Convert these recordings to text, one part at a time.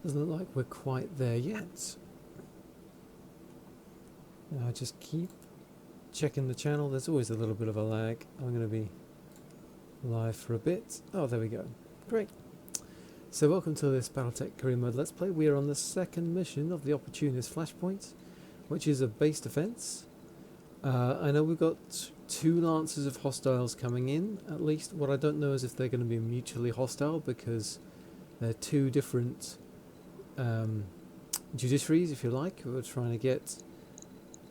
Doesn't look like we're quite there yet. I just keep checking the channel. There's always a little bit of a lag. I'm going to be live for a bit. Oh, there we go. Great. So welcome to this Battletech Career Mode Let's Play. We are on the second mission of the Opportunist Flashpoint, which is a base defense. I know we've got two lances of hostiles coming in, at least. What I don't know is if they're going to be mutually hostile, because they're two different judiciaries, if you like, who are trying to get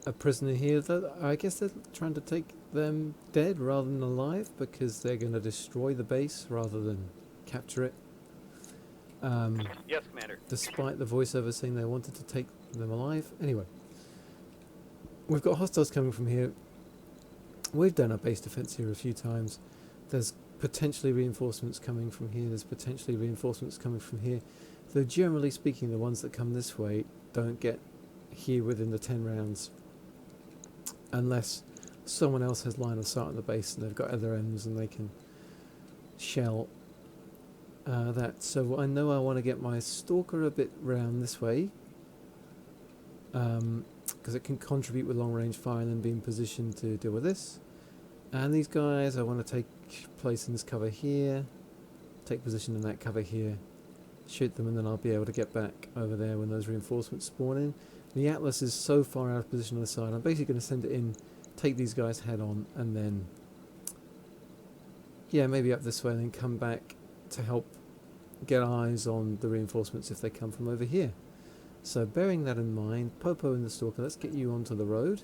a prisoner here. I guess they're trying to take them dead rather than alive, because they're going to destroy the base rather than capture it. Yes, Commander. Despite the voiceover saying they wanted to take them alive. Anyway, we've got hostiles coming from here. We've done a base defense here a few times. There's potentially reinforcements coming from here. There's potentially reinforcements coming from here. Though generally speaking, the ones that come this way don't get here within the 10 rounds. Unless someone else has line of sight on the base and they've got other ends and they can shell that. So I know I want to get my stalker a bit round this way, because it can contribute with long range fire and then be in position to deal with this. And these guys I want to take place in this cover here, take position in that cover here, shoot them, and then I'll be able to get back over there when those reinforcements spawn in. The Atlas is so far out of position on the side, I'm basically going to send it in, take these guys head on, and then yeah, maybe up this way and then come back to help get eyes on the reinforcements if they come from over here. So bearing that in mind, Popo and the Stalker, let's get you onto the road.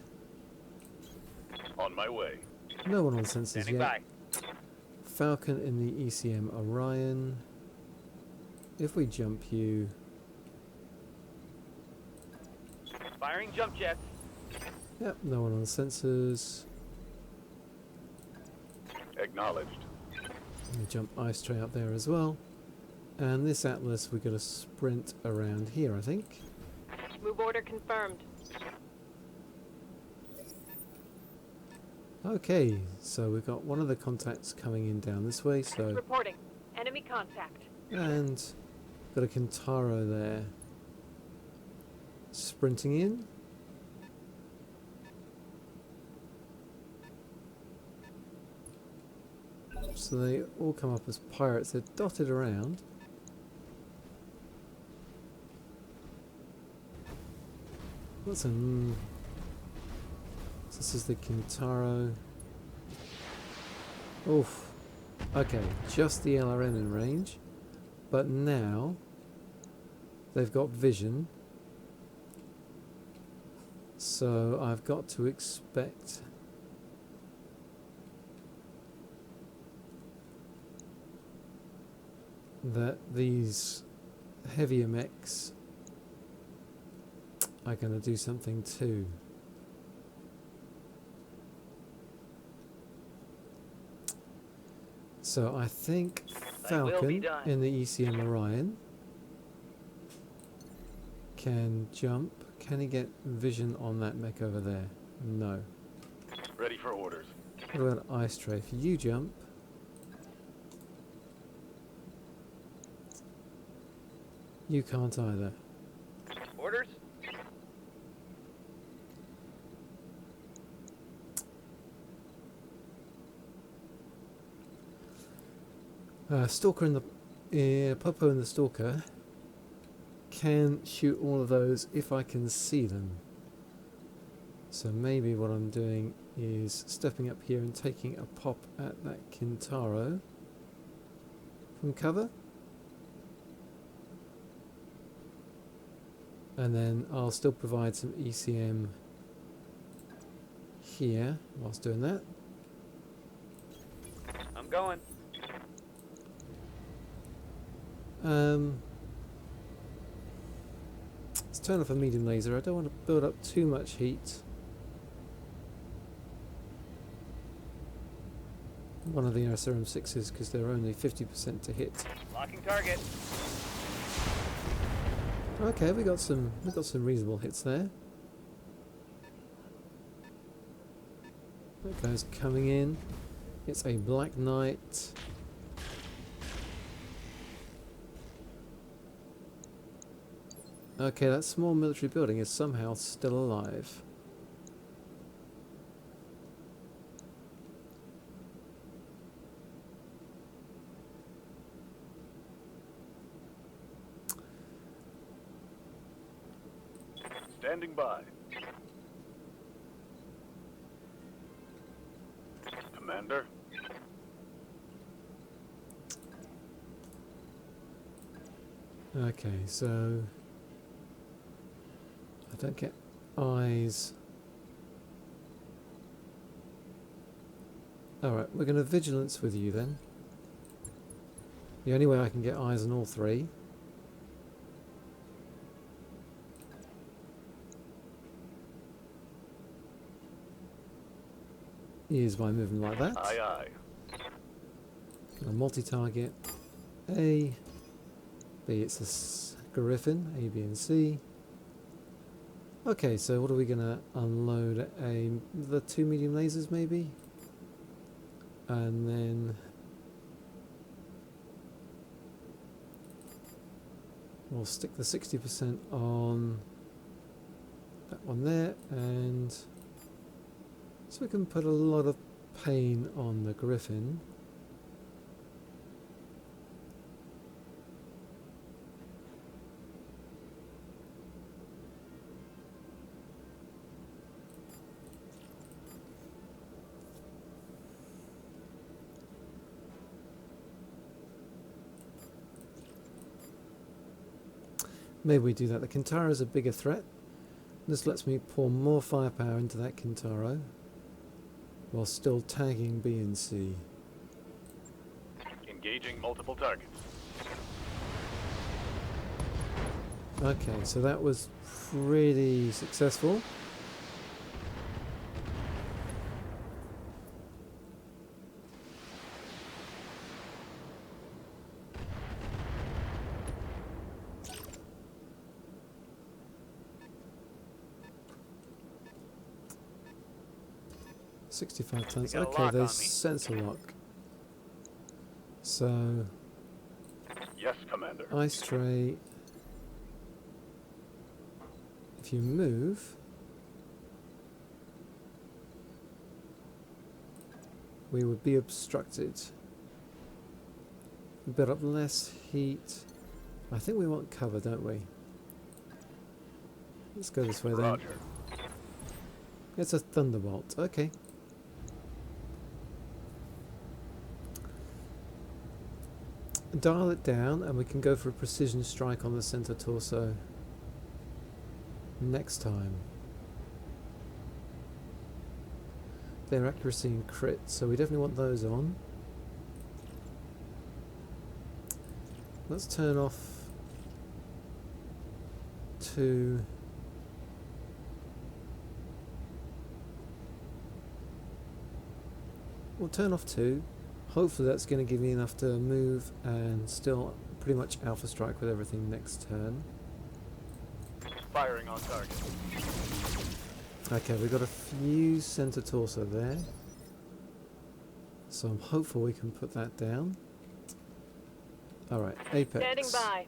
On my way. No one on sensors Standing yet. by. Falcon in the ECM Orion. If we jump you... Firing jump jets. Yep, no one on sensors. Acknowledged. Let me jump Ice Tray up there as well. And this Atlas, we're going to sprint around here, I think. Move order confirmed. Okay, so we've got one of the contacts coming in down this way, so... Reporting. Enemy contact. And got a Kintaro there. Sprinting in. So they all come up as pirates. They're dotted around. What's an... So this is the Kintaro. Oof. Okay, just the LRM in range. But now they've got vision. So I've got to expect that these heavier mechs are going to do something too. So I think Falcon in the ECM Orion can jump. Can he get vision on that mech over there? No. Ready for orders. What about Ice Tray? If you jump, you can't either. Orders. Stalker and the Popo and the Stalker can shoot all of those if I can see them. So maybe what I'm doing is stepping up here and taking a pop at that Kintaro from cover. And then I'll still provide some ECM here whilst doing that. I'm going. Let's turn off a medium laser. I don't want to build up too much heat. One of the E076s, because they're only 50% to hit. Locking target. Okay, we got some reasonable hits there. That guy's coming in. It's a Black Knight. Okay, that small military building is somehow still alive. Standing by. Commander. Okay, so I don't get eyes. Alright, we're going to vigilance with you then. The only way I can get eyes on all three is by moving like that. Aye, aye. A multi-target. A, B, it's a Griffin, A, B and C. Okay, so what are we going to unload? The 2 medium lasers maybe? And then we'll stick the 60% on that one there, and so we can put a lot of pain on the Griffin. Maybe we do that. The Kintaro is a bigger threat. This lets me pour more firepower into that Kintaro while still tagging B and C. Engaging multiple targets. Okay, so that was pretty successful. $65 tons. They got a Okay, lock they on me. sensor lock. So Yes, Commander. ice tray. If you move, we would be obstructed. We build up less heat. I think we want cover, don't we? Let's go this way then. Roger. It's a thunderbolt. Okay. Dial it down and we can go for a precision strike on the center torso next time. Their accuracy and crit, so we definitely want those on. Let's turn off to we'll turn off 2. Hopefully that's going to give me enough to move and still pretty much alpha strike with everything next turn. Firing on target. Okay, we've got a few center torso there. So I'm hopeful we can put that down. Alright, Apex. Standing by.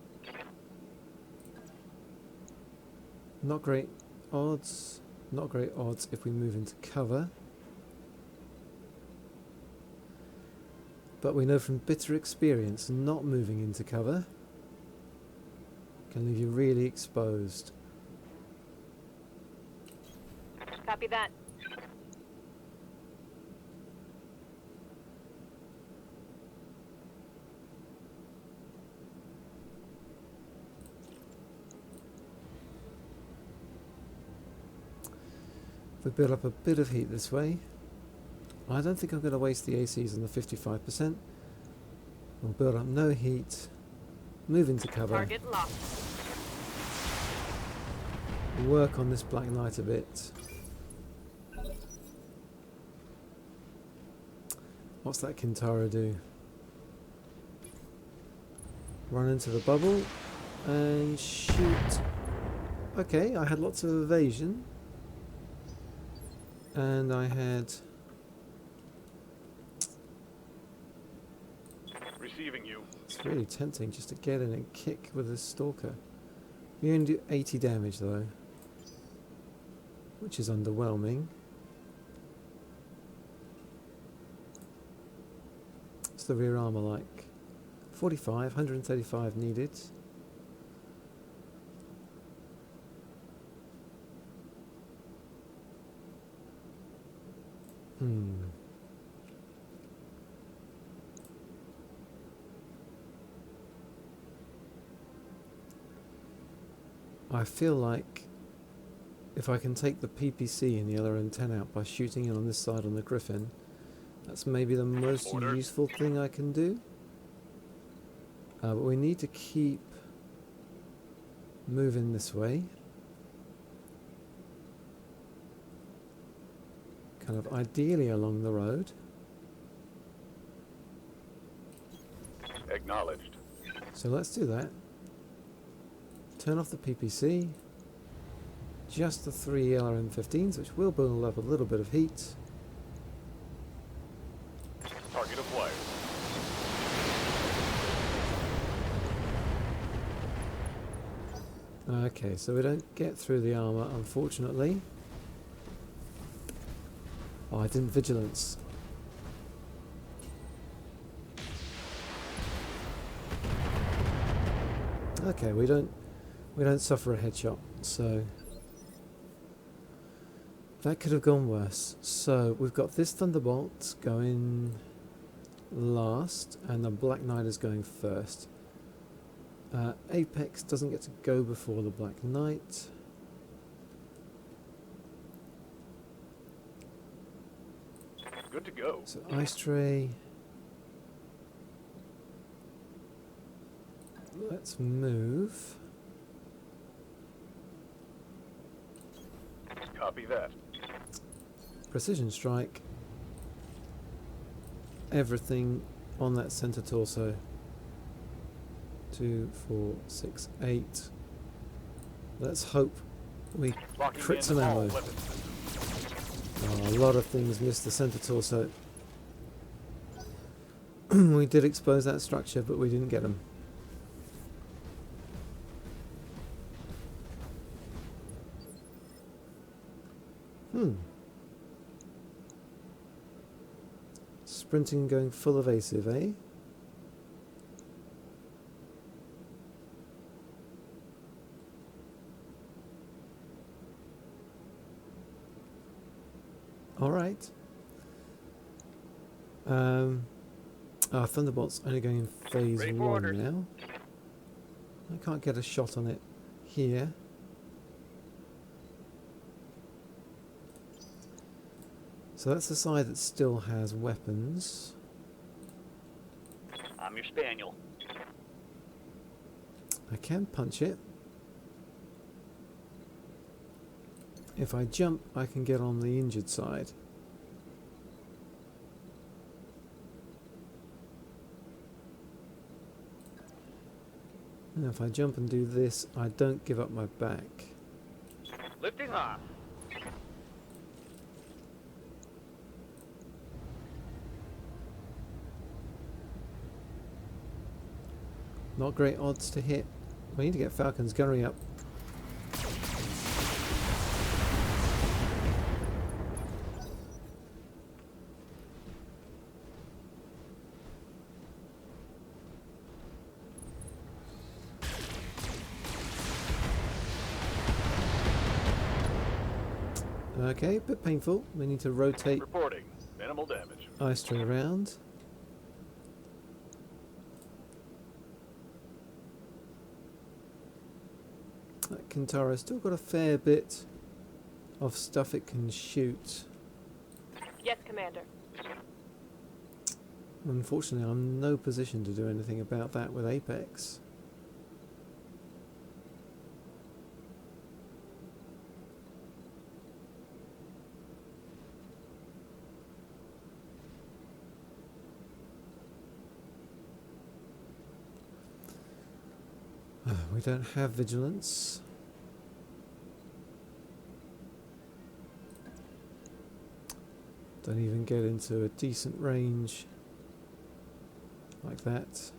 Not great odds. Not great odds if we move into cover. But we know from bitter experience not moving into cover can leave you really exposed. Copy that. We build up a bit of heat this way. I don't think I'm going to waste the ACs on the 55%. We'll build up no heat, move into cover, Target locked. work on this black knight a bit. What's that Kintaro do? Run into the bubble and shoot. Okay, I had lots of evasion. And I had Receiving you. it's really tempting just to get in and kick with this stalker. We only do 80 damage though, which is underwhelming. What's the rear armour like? 45, 135 needed. I feel like if I can take the PPC and the LRM-10 out by shooting it on this side on the Griffin, that's maybe the most useful thing I can do. But we need to keep moving this way. Kind of ideally along the road. Acknowledged. So let's do that. Turn off the PPC. Just the 3 LRM-15s, which will build up a little bit of heat. Target acquired. Okay, so we don't get through the armour, unfortunately. Oh, I didn't vigilance. Okay, we don't suffer a headshot, so that could have gone worse. So we've got this Thunderbolt going last, and the Black Knight is going first. Apex doesn't get to go before the Black Knight. Good to go. So Ice Tray. Let's move. Copy that. Precision strike. Everything on that center torso. 2, 4, 6, 8. Let's hope we Locking crit in some all ammo. weapons systems. Oh, a lot of things missed the center torso. We did expose that structure, but we didn't get them. Sprinting going full evasive, eh? Alright. Our Thunderbolt's only going in phase Ready for 1 orders. now. I can't get a shot on it here. So that's the side that still has weapons. I'm your spaniel. I can punch it. If I jump, I can get on the injured side. And if I jump and do this, I don't give up my back. Lifting off. Not great odds to hit. We need to get Falcon's gunnery up. Okay, a bit painful. We need to rotate Reporting. Minimal damage. Ice Tray around. That Kintara's still got a fair bit of stuff it can shoot. Yes, Commander. Unfortunately, I'm in no position to do anything about that with Apex. We don't have vigilance. Don't even get into a decent range like that.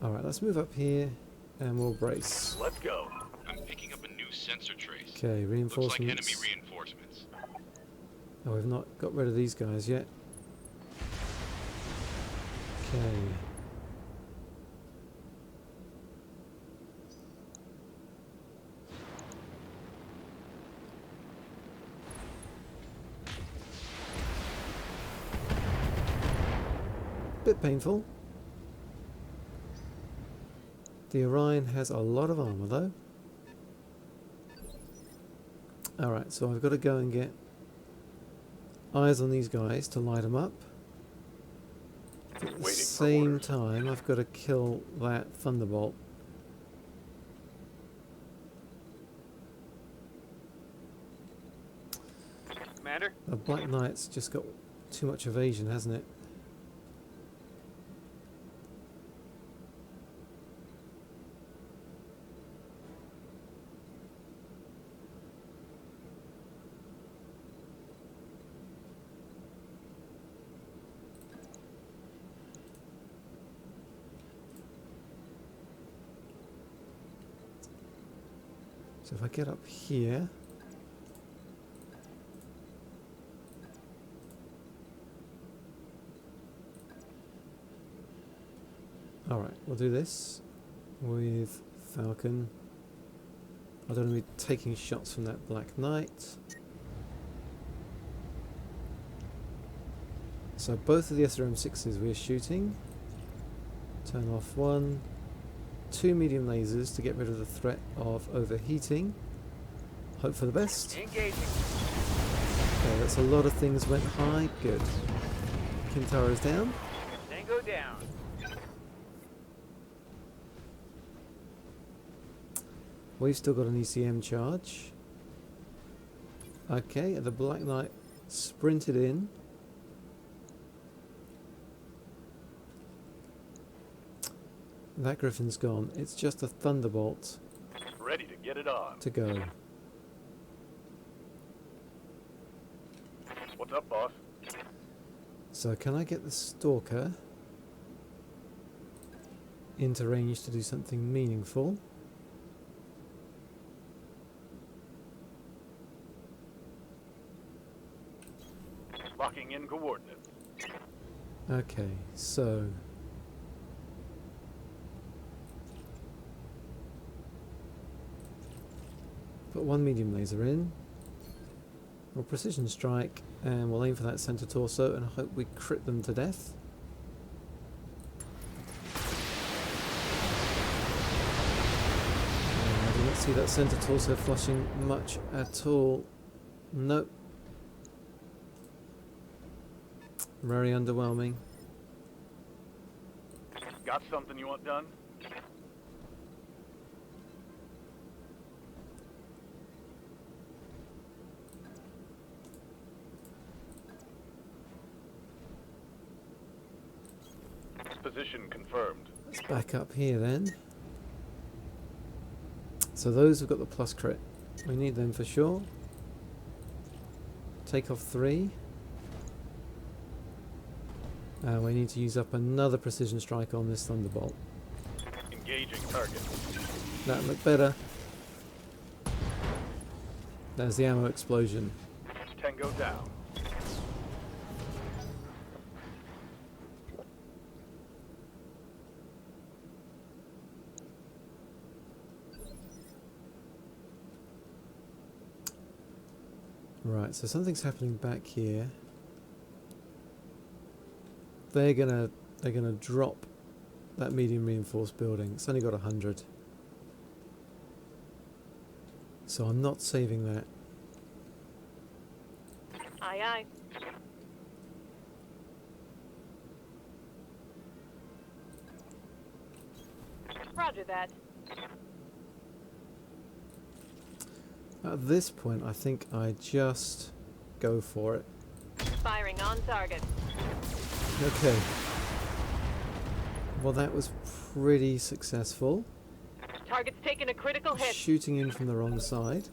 Alright, let's move up here and we'll brace. Let's go. I'm picking up a new sensor trace. Okay, Looks like enemy reinforcements. reinforcements. Oh, we've not got rid of these guys yet. Okay. Bit painful. The Orion has a lot of armor though. Alright, so I've got to go and get eyes on these guys to light them up. At the Waiting for same orders. time, I've got to kill that Thunderbolt. Commander? The Black Knight's just got too much evasion, hasn't it? So if I get up here, alright, we'll do this with Falcon. I don't want to be taking shots from that Black Knight. So both of the E076s we're shooting. Turn off one. 2 medium lasers to get rid of the threat of overheating. Hope for the best. Engaging. Okay, that's a lot of things went high. Good. Kintaro's down. Tango down. We've still got an ECM charge. Okay, the Black Knight sprinted in. That Griffin's gone. It's just a Thunderbolt Ready to get it on. to go. What's up, boss? So can I get the Stalker into range to do something meaningful? Locking in coordinates. Okay, so put one medium laser in. We'll precision strike and we'll aim for that center torso and hope we crit them to death. I do not see that center torso flushing much at all. Nope. Very underwhelming. Got something you want done? Position confirmed. Let's back up here then. So those have got the plus crit. We need them for sure. Take off 3. We need to use up another precision strike on this Thunderbolt. Engaging target. That looked better. There's the ammo explosion. Tango down. Right, so something's happening back here. They're gonna drop that medium reinforced building. It's only got 100. So I'm not saving that. Aye, aye. Roger that. At this point, I think I just go for it. Firing on target. Okay. Well, that was pretty successful. Target's taken a critical hit. Shooting in from the wrong side.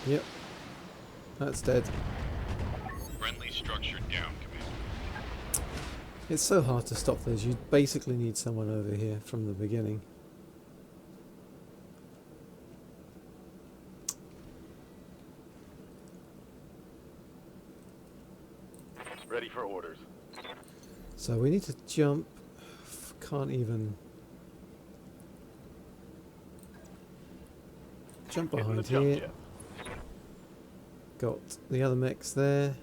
Yep. That's dead. Friendly structure down, Commander. It's so hard to stop those. You basically need someone over here from the beginning. Ready for orders. So we need to jump. Can't even jump Hitting the behind jump here. jet. Got the other mechs there.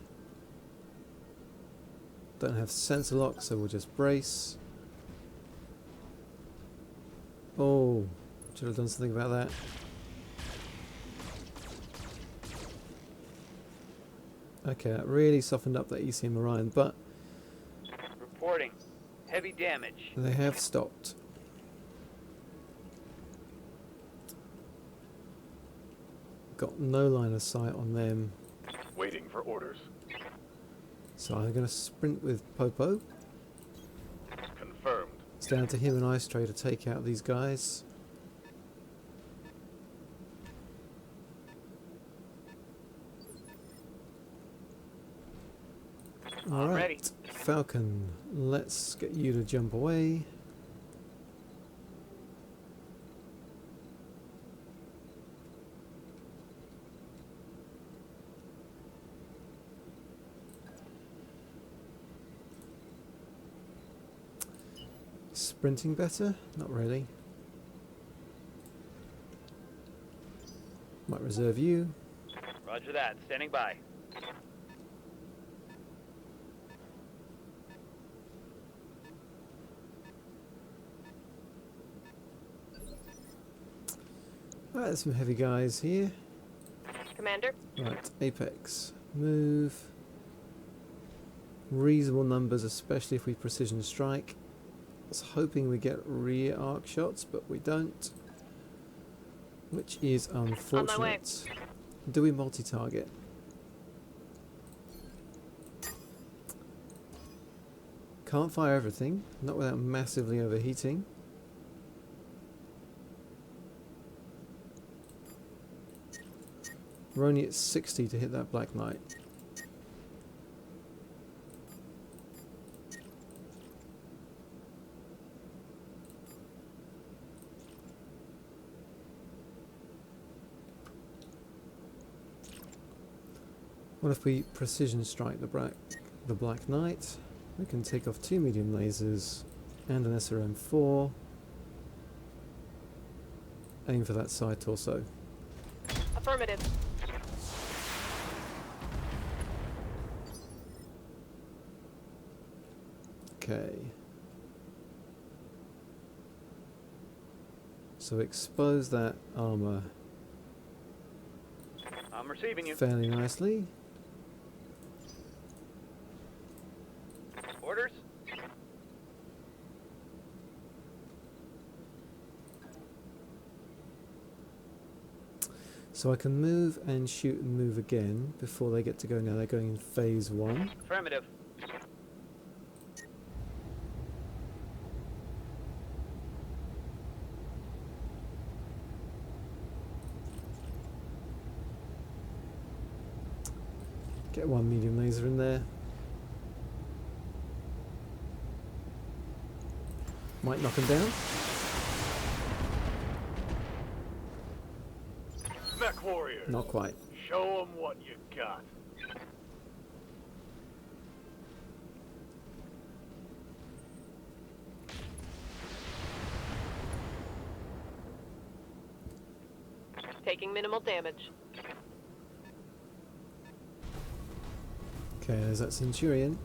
Don't have sensor lock, so we'll just brace. Oh, should have done something about that. Okay, that really softened up that ECM Orion, but Reporting. Heavy damage. they have stopped. Got no line of sight on them, Waiting for orders. so I'm going to sprint with Popo. Confirmed. It's down to him and Ice Tray to take out these guys. I'm ready. Alright, Falcon, let's get you to jump away. Sprinting better? Not really. Might reserve you. Roger that. Standing by. Alright, there's some heavy guys here. Commander, Right, Apex. Move. Reasonable numbers, especially if we precision strike. I was hoping we get rear arc shots, but we don't. Which is unfortunate. Do we multi-target? Can't fire everything, not without massively overheating. We're only at 60 to hit that Black Knight. What if we precision strike the Black Knight? We can take off 2 medium lasers and an SRM-4. Aim for that side torso. affirmative. Okay. So expose that armor I'm receiving you. fairly nicely. Orders? So I can move and shoot and move again before they get to go. Now they're going in phase 1. Affirmative. Get 1 medium laser in there. Might knock him down. Mech warriors. Not quite. Show them what you got. Taking minimal damage. Okay, there's that Centurion.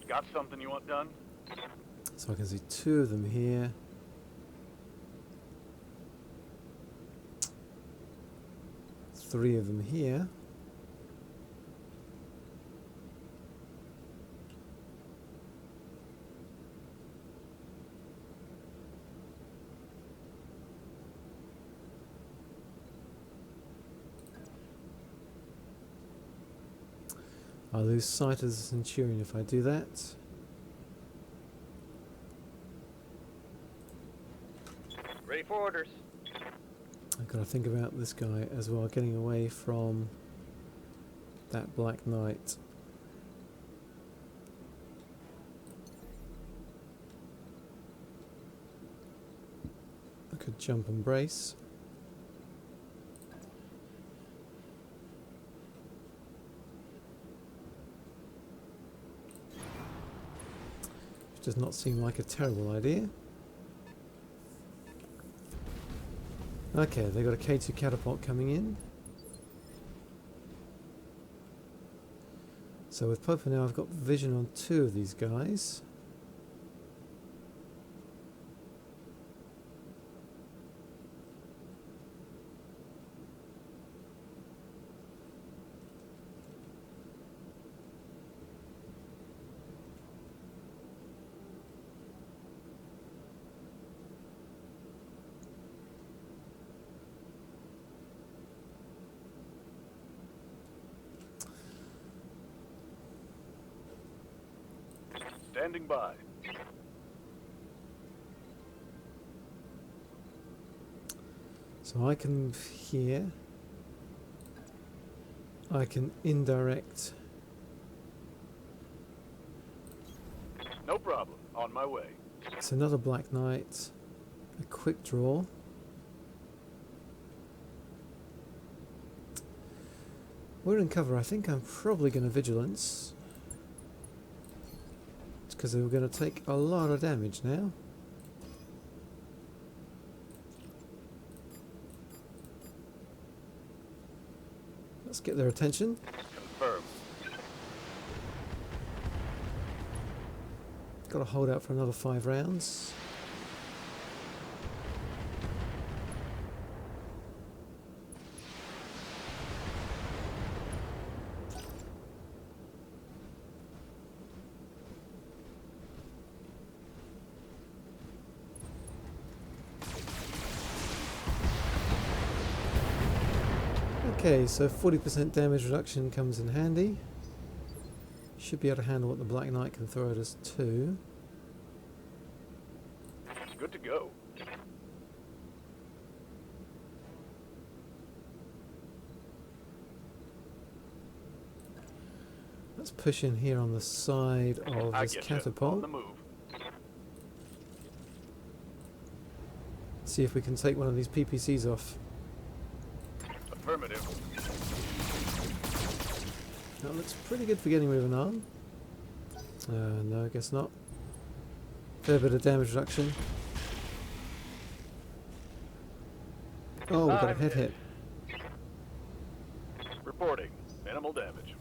Got something you want done? So I can see 2 of them here. Three of them here. I'll lose sight of the Centurion if I do that. Ready for orders. I've got to think about this guy as well, getting away from that Black Knight. I could jump and brace. Which does not seem like a terrible idea. Okay, they've got a K2 catapult coming in. So with Popo now I've got vision on 2 of these guys. Standing by. So I can move here. I can indirect. No problem. On my way. It's another Black Knight. A quick draw. We're in cover. I think I'm probably going to vigilance. It's because we're going to take a lot of damage now. Let's get their attention. Confirmed. Got to hold out for another 5 rounds. Okay, so 40% damage reduction comes in handy. Should be able to handle what the Black Knight can throw at us too. Good to go. Let's push in here on the side of I this get you. On catapult. the move. See if we can take one of these PPCs off. Affirmative. That looks pretty good for getting rid of an arm. No, I guess not. Fair bit of damage reduction. Oh, we got a head hit. Reporting. Minimal damage.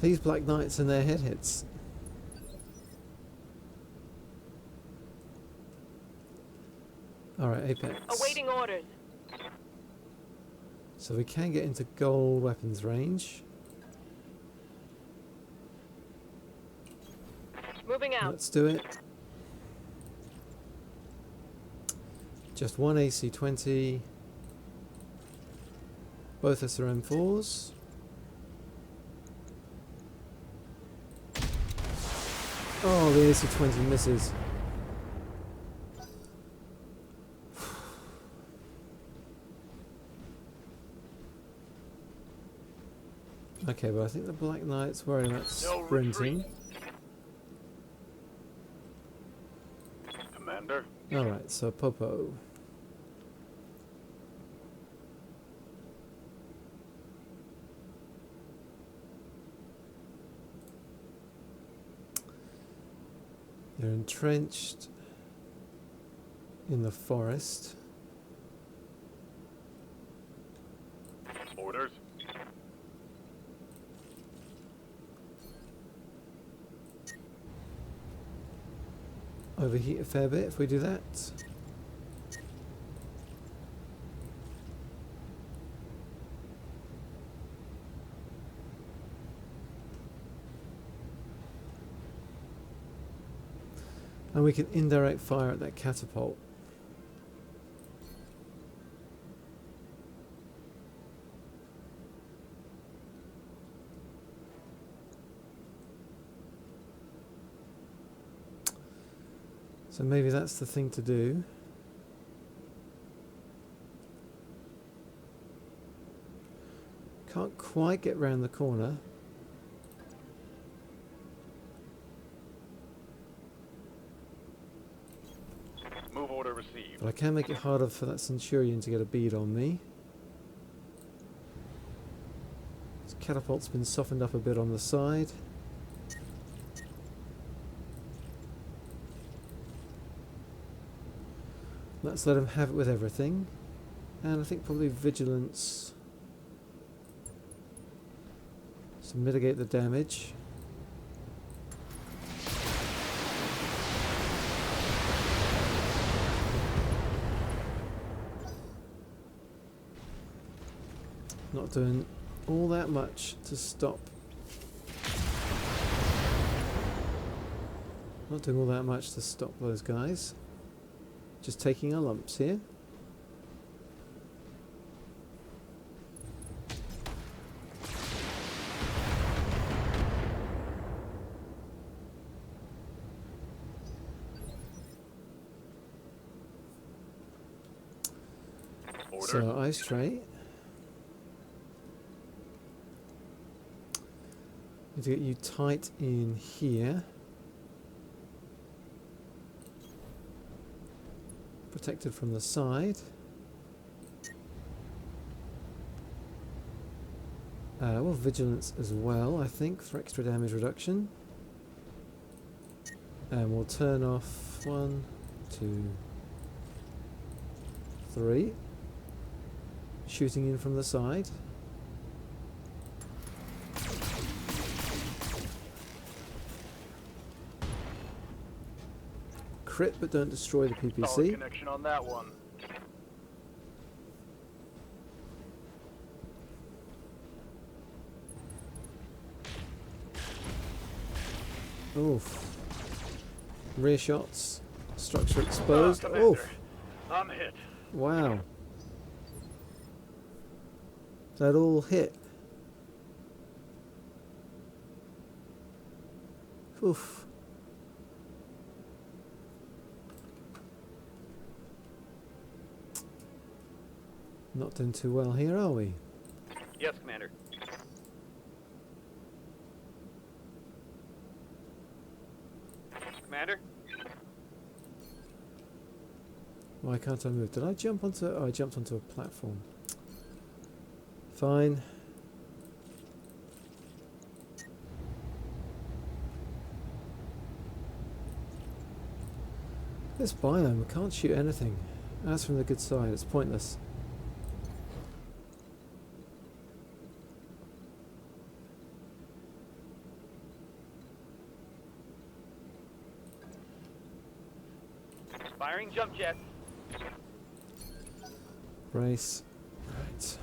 These Black Knights and their head hits. Alright, Apex. Awaiting orders. So we can get into gold weapons range. Moving out. Let's do it. Just one AC-20. Both SRM4s. Oh, the AC-20 misses. Okay, but I think the Black Knight's worried about sprinting. Commander. Alright, so Popo. They're entrenched in the forest. Orders. Overheat a fair bit if we do that. And we can indirect fire at that catapult. So maybe that's the thing to do. Can't quite get round the corner. Move order received. But I can make it harder for that Centurion to get a bead on me. This catapult's been softened up a bit on the side. Let's let him have it with everything. And I think probably vigilance to mitigate the damage. Not doing all that much to stop. Not doing all that much to stop those guys. Just taking our lumps here. Order. So ice tray. Need to get you tight in here. Protected from the side. Well, vigilance as well, I think, for extra damage reduction. And we'll turn off 1, 2, 3. Shooting in from the side. Crit, but don't destroy the Solid PPC. connection on that one. Oof. Rear shots. Structure exposed. Commander. Oof. I'm hit. Wow. That all hit. Oof. Not doing too well here, are we? Yes, Commander. Commander? Why can't I move? Did I jump onto... Oh, I jumped onto a platform. Fine. This biome, I can't shoot anything. That's from the good side, it's pointless. Firing jump jet. Brace. Right.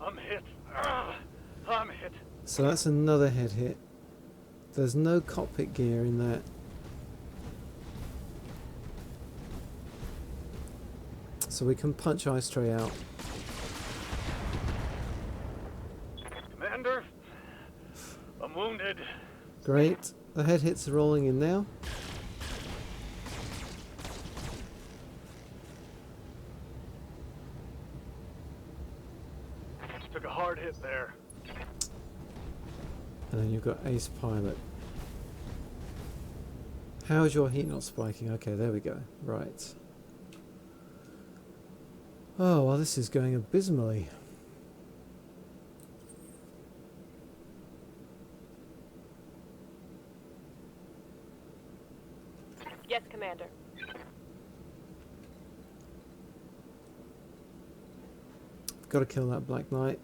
I'm hit. I'm hit. So that's another head hit. There's no cockpit gear in that. So we can punch Ice Tray out. Commander, I'm wounded. Great. The head hits are rolling in now. Took a hard hit there. And then you've got Ace Pilot. How is your heat not spiking? Okay, there we go. Right. Oh, well, this is going abysmally. Yes, Commander. Got to kill that Black Knight.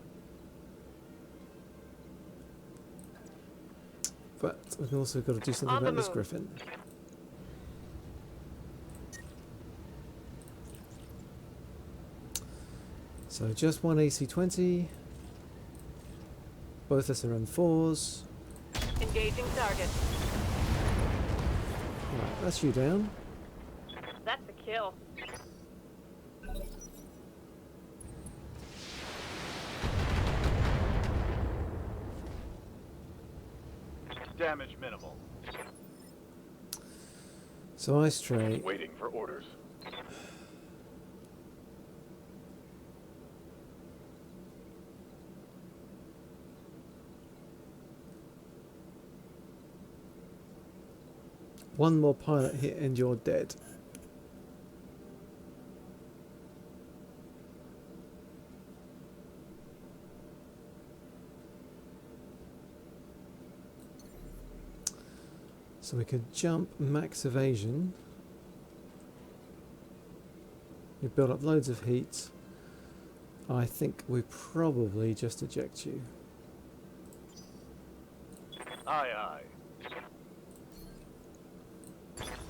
But we've also got to do something On the about this move. Griffin. So just one AC-20. Both SRM-4s. Engaging target. Right, that's you down. That's a kill. Damage minimal. So ice tray. Waiting for orders. One more pilot hit and you're dead. So we could jump max evasion. You build up loads of heat. I think we probably just eject you. Aye, aye.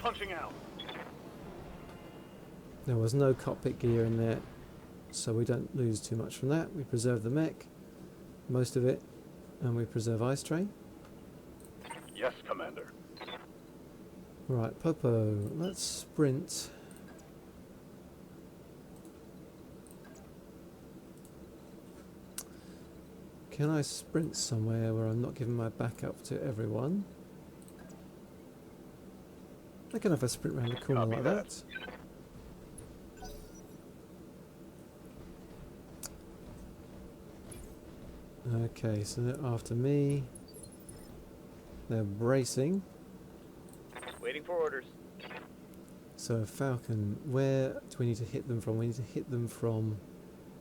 Punching out. There was no cockpit gear in there, so we don't lose too much from that. We preserve the mech, most of it, and we preserve ice tray. Yes, Commander. Right, Popo, let's sprint. Can I sprint somewhere where I'm not giving my backup to everyone? I can have a sprint around the corner Copy like that. that. Okay, so they're after me. They're bracing. Waiting for orders. So Falcon, where do we need to hit them from? We need to hit them from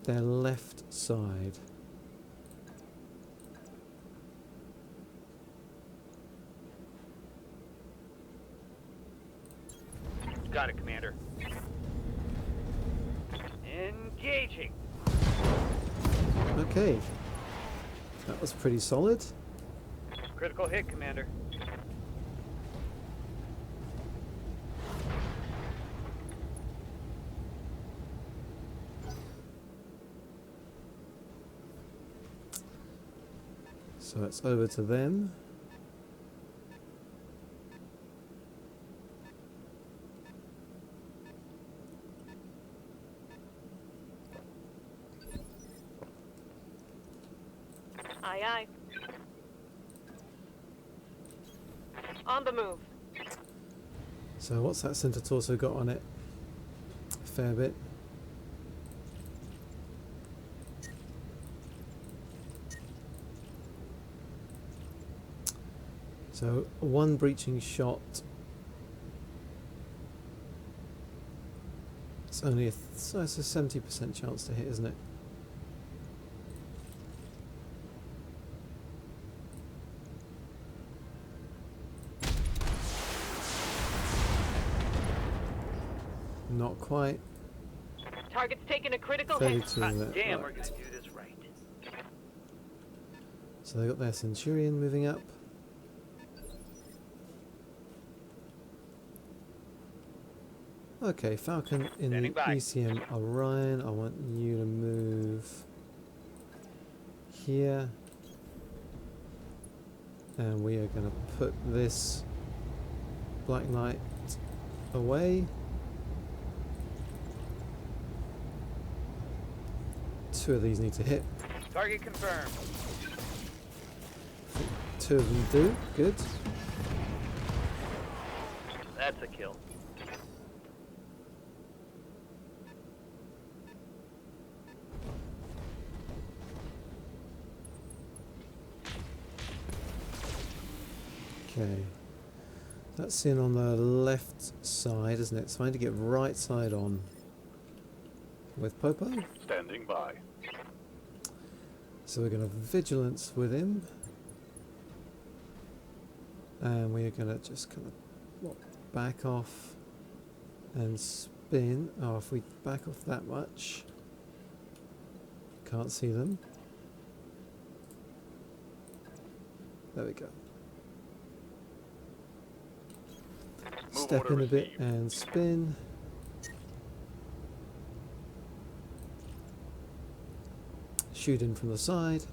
their left side. Got it, Commander. Engaging. Okay. That was pretty solid. Critical hit, Commander. So it's over to them. Aye, aye. On the move. So what's that center torso got on it? A fair bit. So one breaching shot. It's only so it's a 70% chance to hit, isn't it? Not quite. Target's taking a critical hit. 32 Hot there. damn, we're Right. gonna do this right. So they got their Centurion moving up. Okay, Falcon in Standing the by. ECM Orion. I want you to move here. And we are going to put this Black Knight away. Two of these need to hit. Target confirmed. Two of them do. Good. That's a kill. Okay. That's in on the left side, isn't it? So I need to get right side on with Popo. Standing by. So we're going to vigilance with him. And we're going to just kind of back off and spin. Oh, if we back off that much, can't see them. There we go. Move Step order in a bit received. and spin. Shoot in from the side.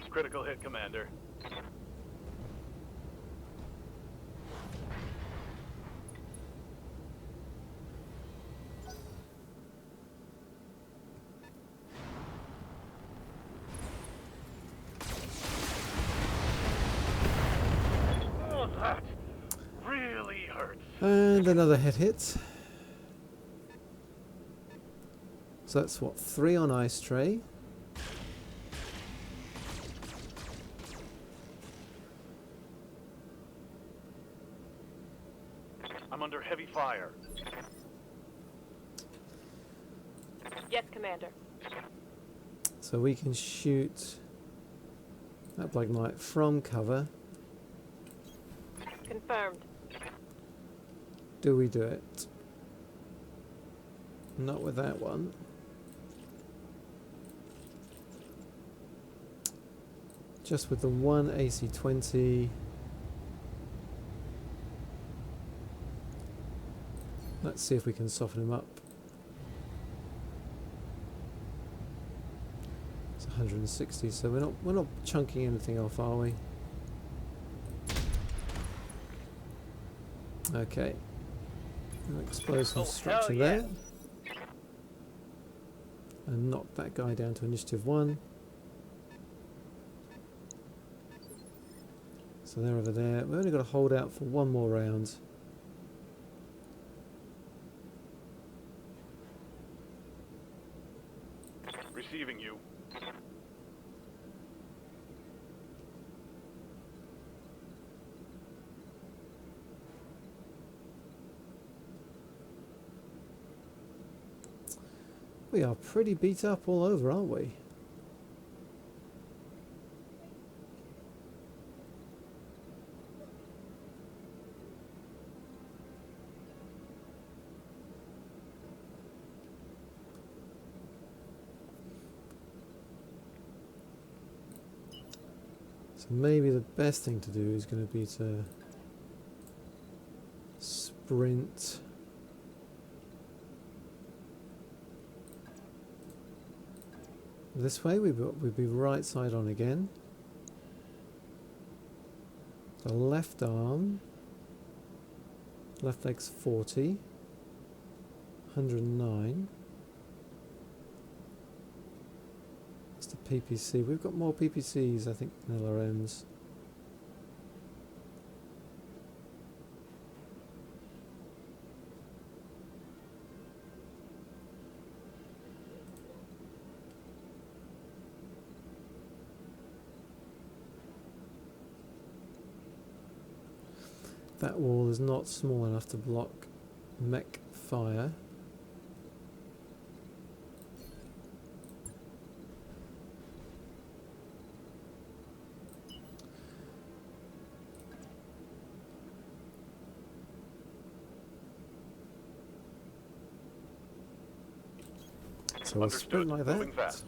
Critical hit, Commander. And another head hit. So that's what, 3 on ice tray. I'm under heavy fire. Yes, Commander. So we can shoot that Black Knight from cover. Confirmed. Do we do it? Not with that one. Just with the one AC-20. Let's see if we can soften him up. It's 160, so we're not chunking anything off, are we? Okay. Explosive structure yeah. there. And knock that guy down to initiative 1. So they're over there. We've only got to hold out for one more round. Receiving you. We are pretty beat up all over, aren't we? So maybe the best thing to do is going to be to sprint this way. We'd be right side on again. So left arm, left leg's 40, 109. That's the PPC. We've got more PPCs, I think, than LRMs. That wall is not small enough to block mech fire. So we'll sprint like Moving that. fast.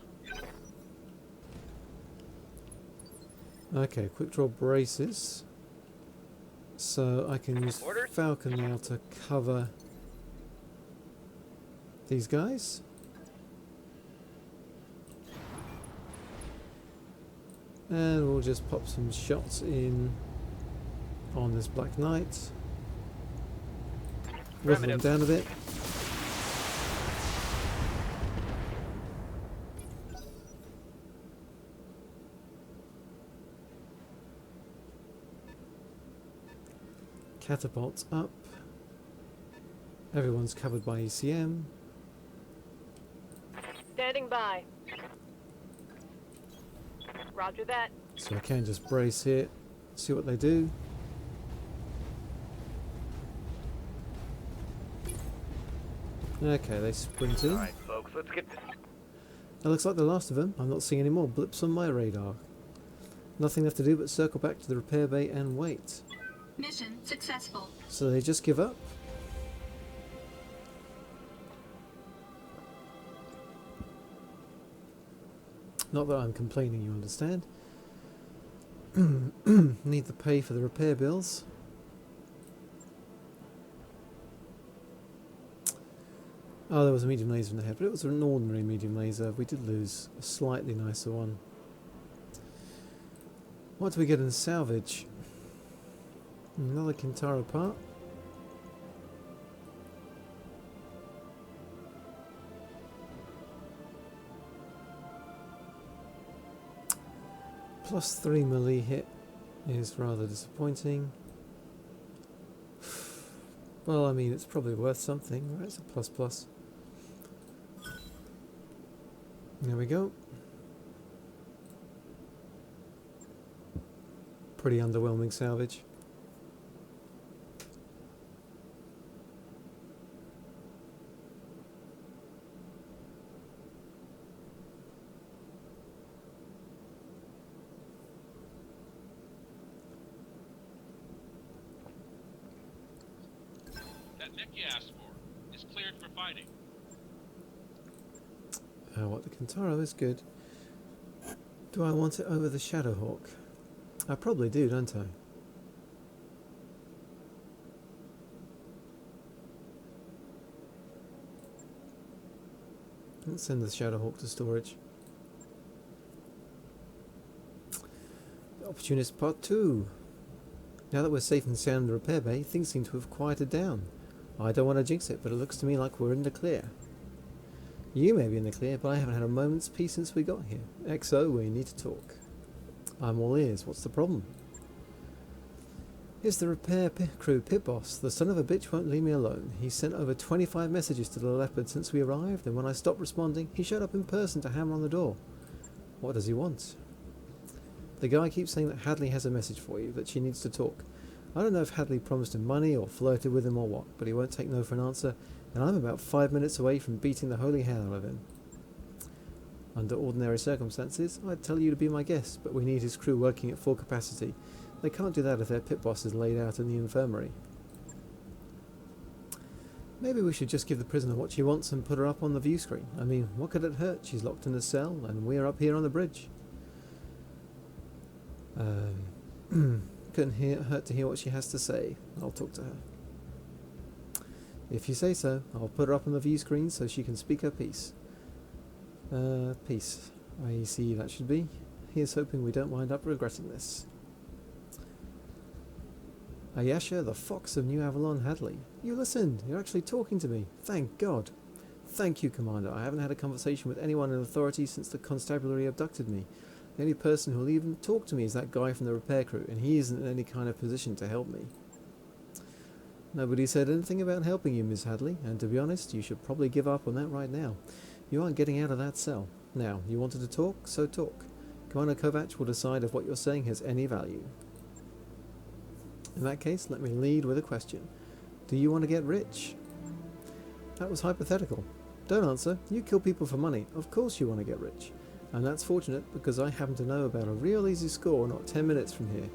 Okay, quick draw braces. So I can use Orders? Falcon now to cover these guys. And we'll just pop some shots in on this Black Knight. Whittle him down a bit. Catapults up. Everyone's covered by ECM. Standing by. Roger that. So I can just brace here, see what they do. Okay, they sprint in. Alright, folks, let's get this. That looks like the last of them. I'm not seeing any more blips on my radar. Nothing left to do but circle back to the repair bay and wait. Mission successful. So they just give up. Not that I'm complaining, you understand. Need the pay for the repair bills. Oh, there was a medium laser in the head, but it was an ordinary medium laser. We did lose a slightly nicer one. What do we get in salvage? Another Kintaro part. +3 melee hit is rather disappointing. Well, I mean, it's probably worth something, right? It's a plus plus. There we go. Pretty underwhelming salvage. That mech you asked for is cleared for fighting. What the Kintaro is good. Do I want it over the Shadowhawk? I probably do, don't I? Let's send the Shadowhawk to storage. Opportunist Part 2. Now that we're safe and sound in the repair bay, things seem to have quieted down. I don't want to jinx it, but it looks to me like we're in the clear. You may be in the clear, but I haven't had a moment's peace since we got here. XO, we need to talk. I'm all ears. What's the problem? Here's the repair crew pit boss. The son of a bitch won't leave me alone. He sent over 25 messages to the Leopard since we arrived, and when I stopped responding, he showed up in person to hammer on the door. What does he want? The guy keeps saying that Hadley has a message for you, that she needs to talk. I don't know if Hadley promised him money or flirted with him or what, but he won't take no for an answer, and I'm about 5 minutes away from beating the holy hell out of him. Under ordinary circumstances, I'd tell you to be my guest, but we need his crew working at full capacity. They can't do that if their pit boss is laid out in the infirmary. Maybe we should just give the prisoner what she wants and put her up on the view screen. I mean, what could it hurt? She's locked in a cell, and we're up here on the bridge. Couldn't hurt to hear what she has to say. I'll talk to her. If you say so, I'll put her up on the view screen so she can speak her piece. Peace. I see that should be. Here's hoping we don't wind up regretting this. Ayasha, the Fox of New Avalon, Hadley. You listened. You're actually talking to me. Thank God. Thank you, Commander. I haven't had a conversation with anyone in authority since the constabulary abducted me. The only person who'll even talk to me is that guy from the repair crew, and he isn't in any kind of position to help me. Nobody said anything about helping you, Miss Hadley, and to be honest, you should probably give up on that right now. You aren't getting out of that cell. Now, you wanted to talk, so talk. Commander Kovac will decide if what you're saying has any value. In that case, let me lead with a question. Do you want to get rich? That was hypothetical. Don't answer. You kill people for money. Of course you want to get rich. And that's fortunate because I happen to know about a real easy score not 10 minutes from here.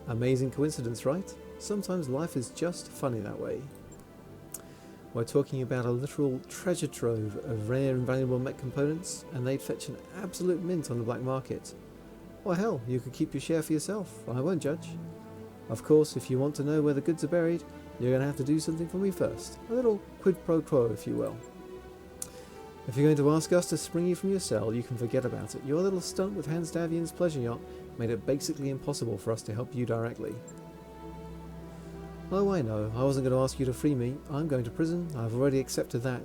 Amazing coincidence, right? Sometimes life is just funny that way. We're talking about a literal treasure trove of rare and valuable mech components, and they'd fetch an absolute mint on the black market. Or hell, you could keep your share for yourself. I won't judge. Of course, if you want to know where the goods are buried, you're going to have to do something for me first. A little quid pro quo, if you will. If you're going to ask us to spring you from your cell, you can forget about it. Your little stunt with Hans Davian's pleasure yacht made it basically impossible for us to help you directly. Oh, I know. I wasn't going to ask you to free me. I'm going to prison. I've already accepted that.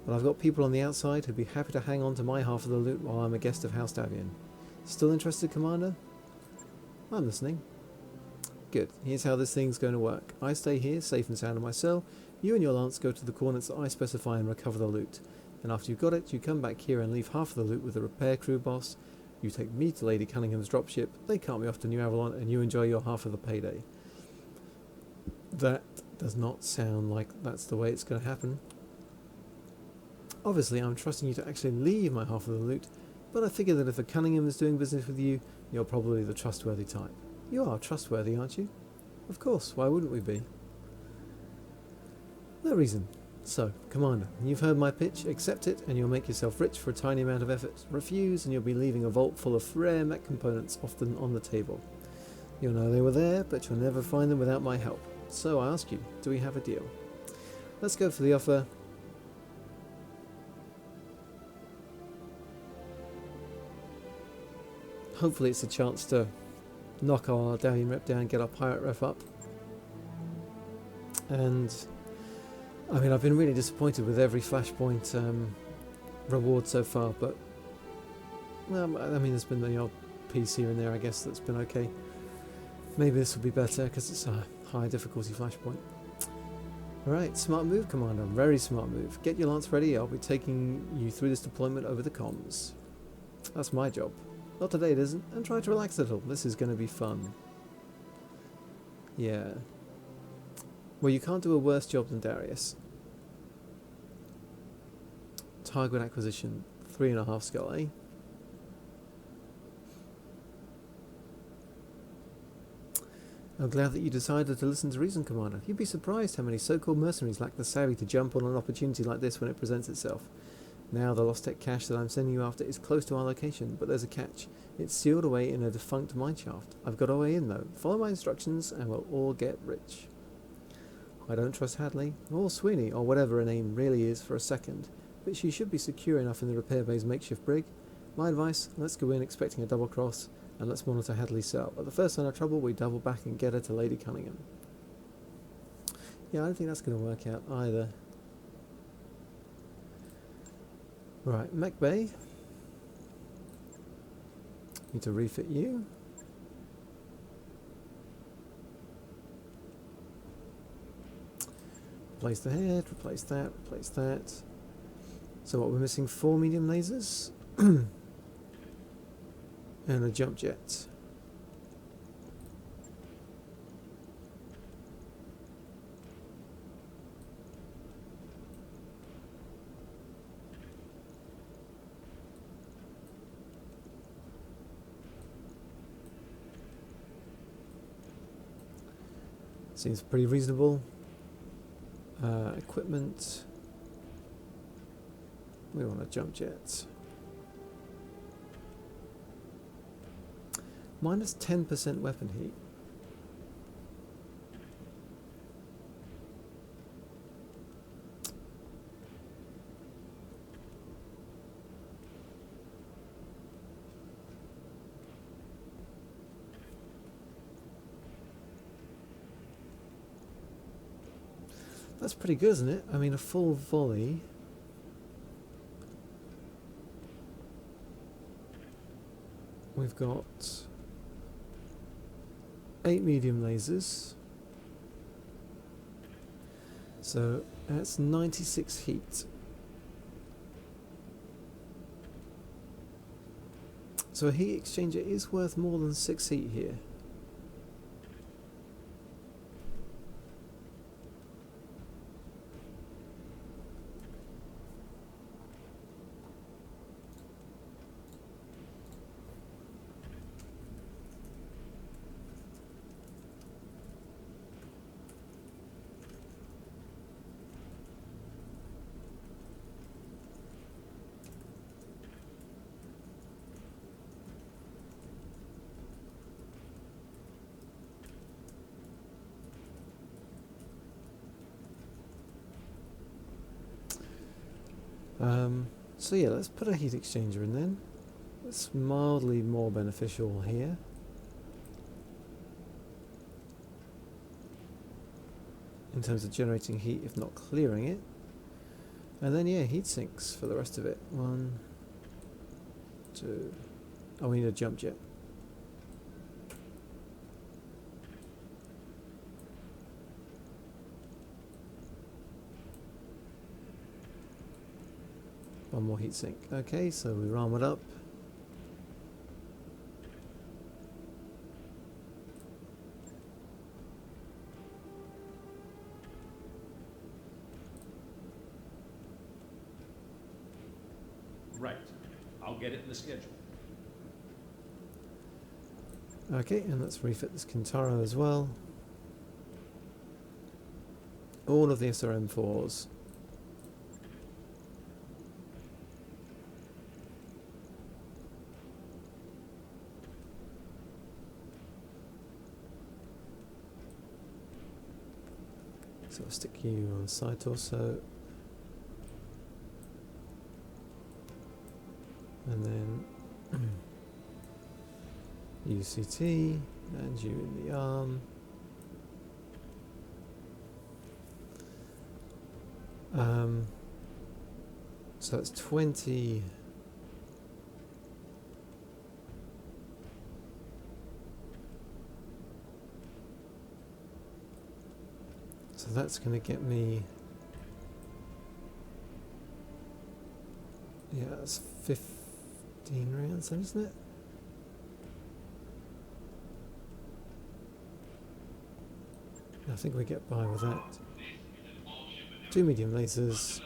But I've got people on the outside who'd be happy to hang on to my half of the loot while I'm a guest of House Davian. Still interested, Commander? I'm listening. Good. Here's how this thing's going to work. I stay here, safe and sound in my cell. You and your Lance go to the coordinates that I specify and recover the loot. And after you've got it, you come back here and leave half of the loot with the repair crew boss. You take me to Lady Cunningham's dropship, they cart me off to New Avalon, and you enjoy your half of the payday. That does not sound like that's the way it's going to happen. Obviously, I'm trusting you to actually leave my half of the loot, but I figure that if the Cunningham is doing business with you, you're probably the trustworthy type. You are trustworthy, aren't you? Of course, why wouldn't we be? No reason. So, Commander, you've heard my pitch, accept it and you'll make yourself rich for a tiny amount of effort. Refuse and you'll be leaving a vault full of rare mech components often on the table. You'll know they were there, but you'll never find them without my help. So I ask you, do we have a deal? Let's go for the offer. Hopefully it's a chance to knock our Davian rep down, get our pirate rep up. And I mean, I've been really disappointed with every Flashpoint reward so far, but I mean, there's been the odd piece here and there, I guess, that's been okay. Maybe this will be better because it's a high difficulty Flashpoint. Alright, smart move, Commander. Very smart move. Get your lance ready. I'll be taking you through this deployment over the comms. That's my job. Not today it isn't. And try to relax a little. This is going to be fun. Yeah. Well, you can't do a worse job than Darius. Target acquisition. 3.5 skull, eh? I'm glad that you decided to listen to reason, Commander. You'd be surprised how many so-called mercenaries lack the savvy to jump on an opportunity like this when it presents itself. Now the lost tech cache that I'm sending you after is close to our location, but there's a catch. It's sealed away in a defunct mineshaft. I've got a way in though. Follow my instructions and we'll all get rich. I don't trust Hadley, or Sweeney, or whatever her name really is for a second, but she should be secure enough in the repair bay's makeshift brig. My advice, let's go in expecting a double cross, and let's monitor Hadley's cell. At the first sign of trouble, we double back and get her to Lady Cunningham. Yeah, I don't think that's going to work out either. Right, mech bay. Need to refit you. Replace the head, replace that, replace that. So what, we're missing 4 medium lasers? And a jump jet. Seems pretty reasonable. Equipment. We want a jump jet. Minus 10% weapon heat. That's pretty good, isn't it? I mean, a full volley. We've got 8 medium lasers. So that's 96 heat. So a heat exchanger is worth more than 6 heat here. So yeah, let's put a heat exchanger in then. It's mildly more beneficial here. In terms of generating heat, if not clearing it. And then yeah, heat sinks for the rest of it. 1, 2. Oh, we need a jump jet. One more heat sink. Okay, so we ram it up. Right. I'll get it in the schedule. Okay, and let's refit this Kintaro as well. All of the SRM4s. So I'll stick you on side torso. And then UCT, and you in the arm. So it's 20. So So that's going to get me... Yeah, that's 15 rounds then, isn't it? I think we get by with that. 2 medium lasers.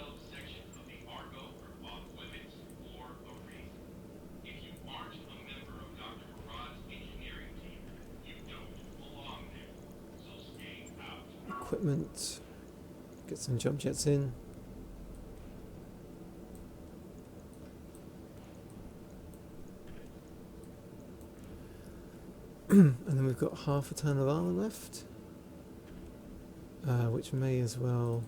Equipment. Get some jump jets in. And then we've got half a ton of armor left, which may as well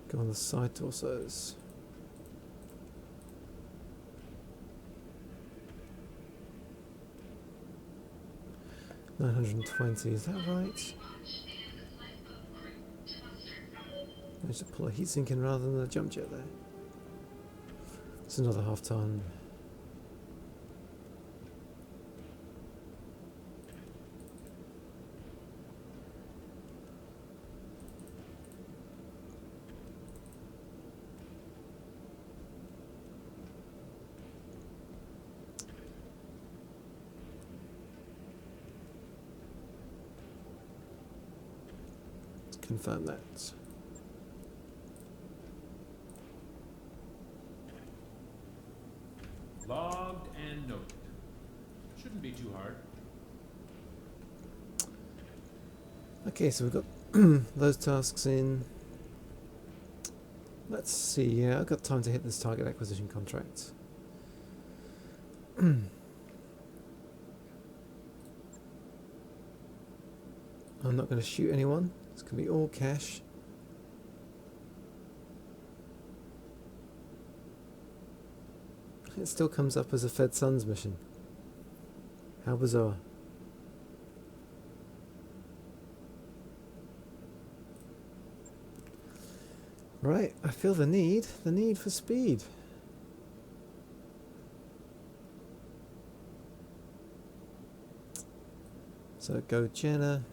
go on the side torsos. $920, is that right? Managed to pull a heatsink in rather than a jump jet there. It's another half ton. Confirm that. Logged and noted. Shouldn't be too hard. Okay, so we've got those tasks in. Let's see, yeah, I've got time to hit this target acquisition contract. I'm not going to shoot anyone. It's going to be all cash. It still comes up as a Fed Suns mission. How bizarre. Right, I feel the need for speed. So go Jenna,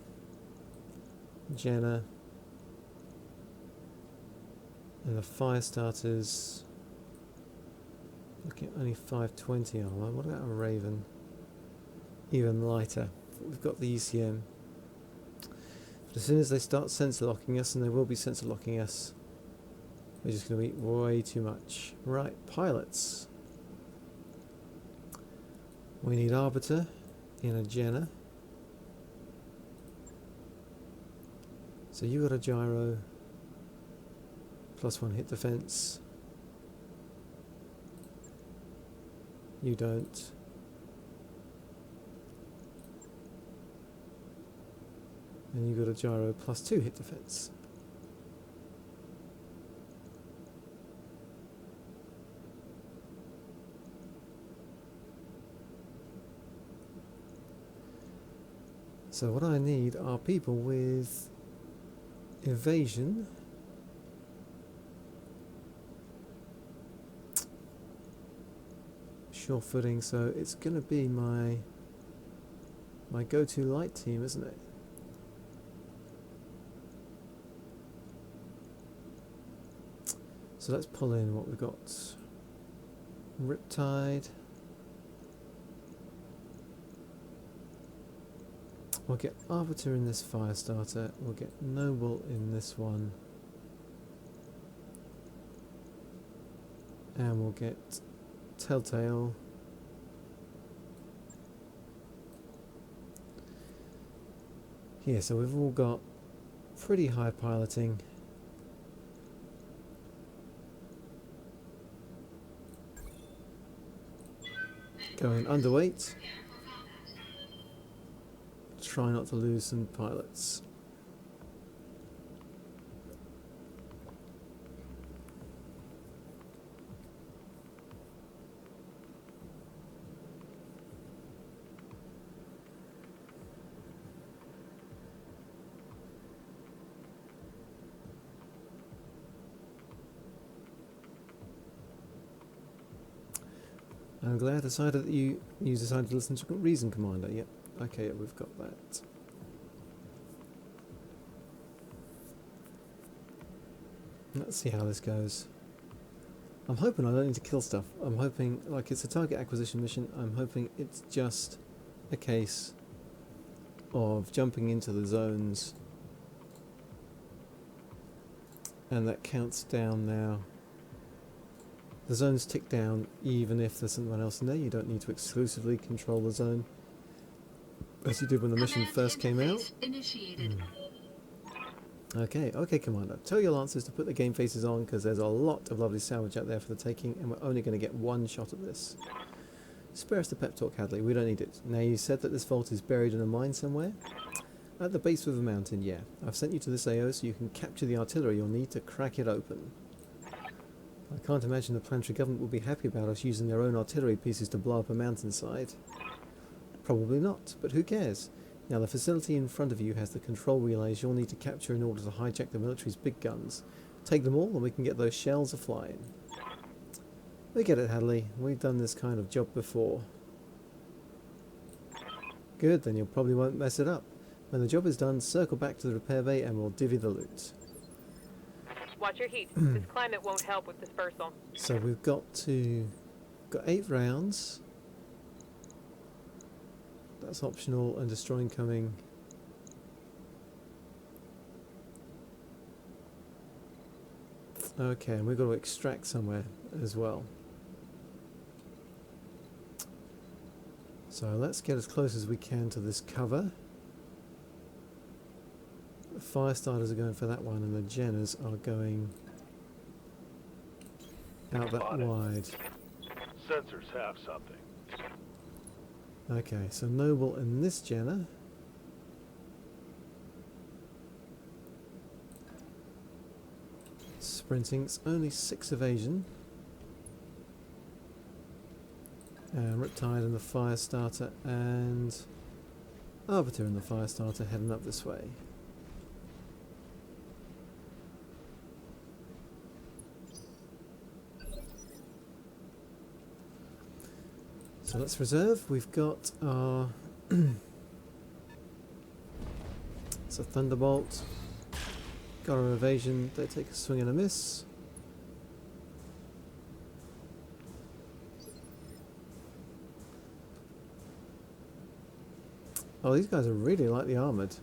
and the fire starters. Looking at only 520 armor. What about a Raven? Even lighter. We've got the ECM. But as soon as they start sensor locking us, and they will be sensor locking us, we're just going to eat way too much. Right, pilots. We need Arbiter in a Jenna. So you got a gyro, +1 hit defense. You don't. And you got a gyro +2 hit defense. So what I need are people with evasion, sure footing, so it's going to be my go-to light team, isn't it? So let's pull in what we've got. Riptide. We'll get Arbiter in this fire starter. We'll get Noble in this one. And we'll get Telltale. Here, so we've all got pretty high piloting. Going underweight. Try not to lose some pilots. I'm glad that you decided to listen to Reason Commander. Yep. Okay, we've got that. Let's see how this goes. I'm hoping I don't need to kill stuff. I'm hoping, like, it's a target acquisition mission. I'm hoping it's just a case of jumping into the zones. And that counts down now. The zones tick down even if there's someone else in there. You don't need to exclusively control the zone, as you did when the mission Command first came out. interface Initiated. Okay, Commander. Tell your Lancers to put the game faces on, because there's a lot of lovely salvage out there for the taking, and we're only going to get one shot at this. Spare us the pep talk, Hadley. We don't need it. Now, you said that this vault is buried in a mine somewhere? At the base of the mountain, yeah. I've sent you to this AO so you can capture the artillery you'll need to crack it open. I can't imagine the planetary government will be happy about us using their own artillery pieces to blow up a mountainside. Probably not, but who cares? Now, the facility in front of you has the control relays you'll need to capture in order to hijack the military's big guns. Take them all and we can get those shells a-flying. We get it, Hadley. We've done this kind of job before. Good, then you probably won't mess it up. When the job is done, circle back to the repair bay and we'll divvy the loot. Watch your heat. This climate won't help with dispersal. So we've got 8 rounds. That's optional, and destroy incoming. Okay, and we've got to extract somewhere as well. So let's get as close as we can to this cover. The fire starters are going for that one, and the Jenners are going out that wide. Sensors have something. Okay, so Noble and this Jenner. Sprinting's only 6 evasion. And Riptide and the fire starter and Arbiter and the fire starter heading up this way. So let's reserve. We've got our it's a Thunderbolt. Got our evasion. They take a swing and a miss. Oh, these guys are really lightly armoured.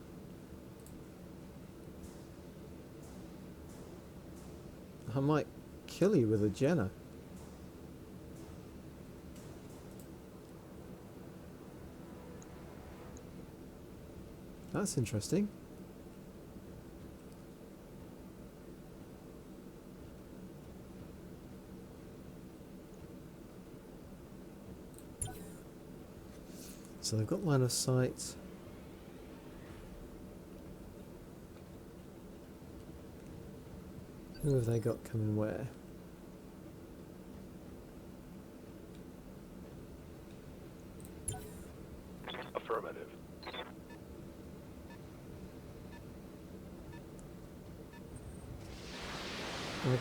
I might kill you with a Jenner. That's interesting. So they've got line of sight. Who have they got coming where? Affirmative.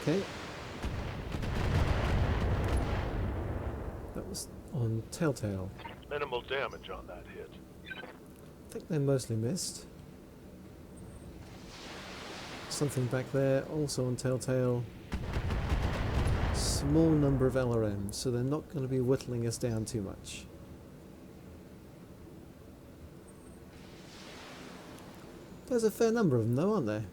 Okay. That was on Telltale. Minimal damage on that hit. I think they mostly missed. Something back there, also on Telltale. Small number of LRMs, so they're not going to be whittling us down too much. There's a fair number of them though, aren't there?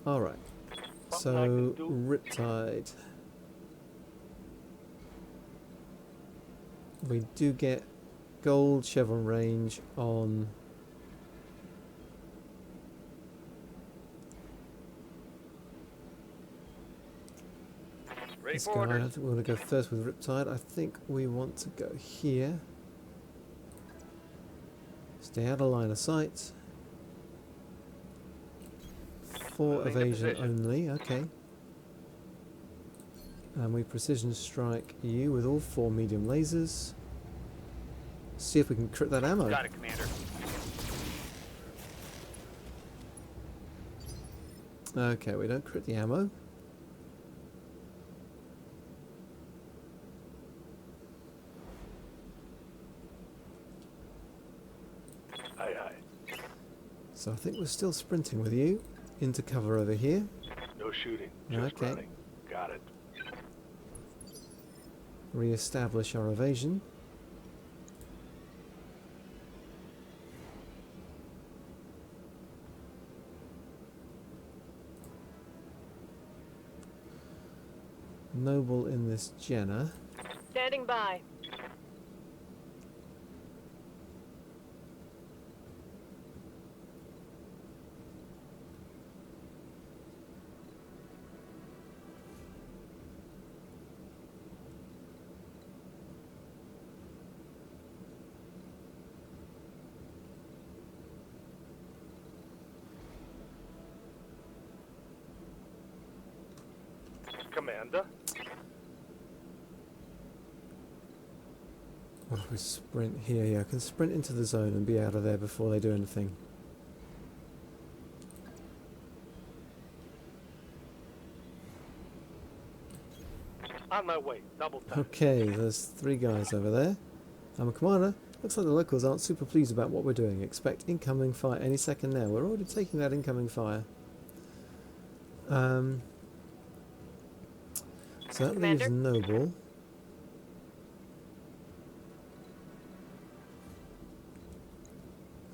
Alright, so Riptide. We do get gold chevron range on Ready this for guy. I orders. think we want to go first with Riptide. I think we want to go here. Stay out of line of sight. 4 Moving to evasion position. only, okay. And we precision strike you with all 4 medium lasers. See if we can crit that ammo. Got it, Commander. Okay, we don't crit the ammo. So I think we're still sprinting with you into cover over here. No shooting. Just Okay. running. Got it. Re-establish our evasion. Noble in this Jenna. Standing by. Commander? What if we sprint here? Yeah, I can sprint into the zone and be out of there before they do anything. On my way. Double time. Okay, there's 3 guys over there. I'm a commander. Looks like the locals aren't super pleased about what we're doing. Expect incoming fire any second now. We're already taking that incoming fire. So that leaves Commander? Noble.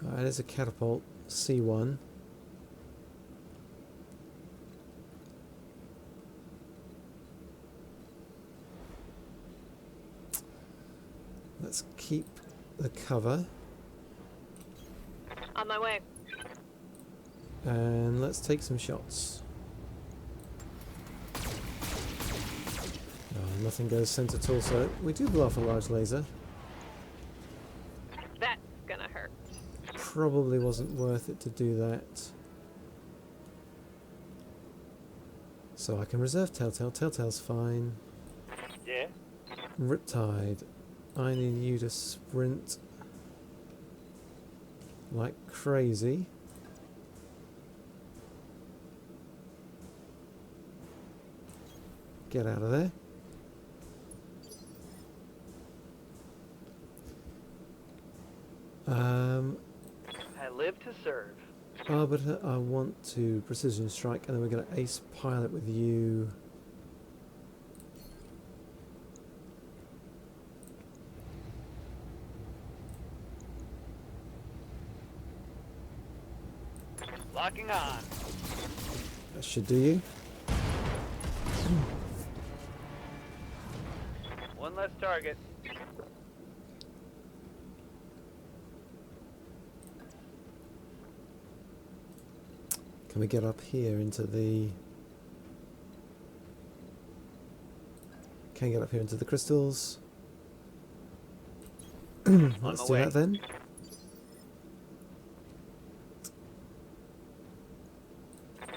Alright, there's a catapult. C1. Let's keep the cover. On my way. And let's take some shots. Oh, nothing goes center torso. We do blow off a large laser. That's gonna hurt. Probably wasn't worth it to do that. So I can reserve Telltale. Telltale's fine. Yeah? Riptide, I need you to sprint like crazy. Get out of there. I live to serve. Arbiter, I want to precision strike, and then we're going to ace pilot with you. Locking on. That should do you. One less target. Can we get up here into the... Can get up here into the crystals. Let's do way. that then.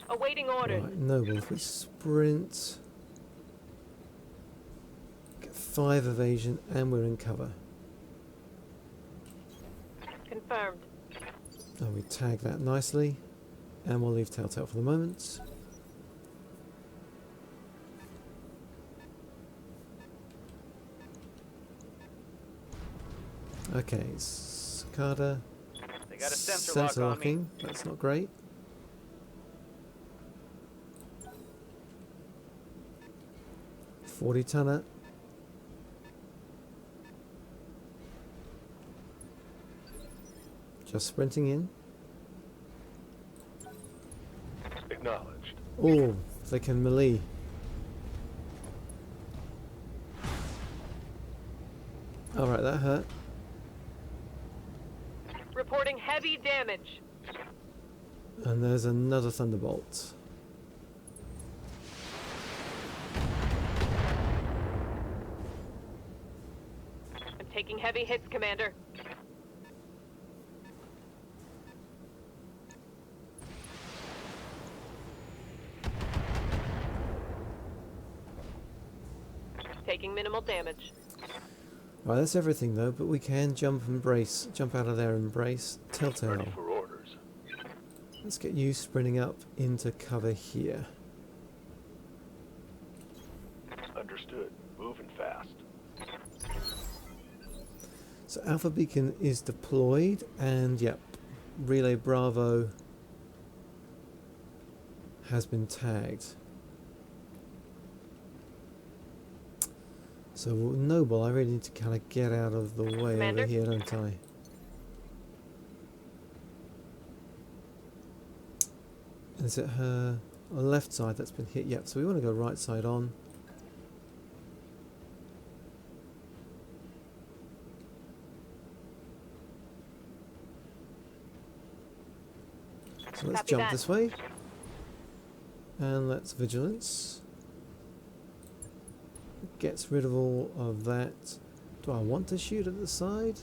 Awaiting orders. Right, Noble, if we sprint... Get 5 evasion and we're in cover. Confirmed. And we tag that nicely. And we'll leave Telltale for the moment. Okay, Cicada. They got a sensor lock on me. locking. That's not great. $40-tonner. Just sprinting in. Acknowledged. Oh, they can melee. Alright, that hurt. Reporting heavy damage. And there's another thunderbolt. I'm taking heavy hits, Commander. Taking minimal damage. Right, that's everything though, but we can jump and brace. Jump out of there and brace. Telltale. Ready for orders. Let's get you sprinting up into cover here. Understood. Moving fast. So Alpha Beacon is deployed, and yep, Relay Bravo has been tagged. So Noble, I really need to kind of get out of the way Commander? over here, don't I? Is it her left side that's been hit? Yep, so we want to go right side on. So let's Copy jump that. this way. And let's vigilance. Gets rid of all of that. Do I want to shoot at the side?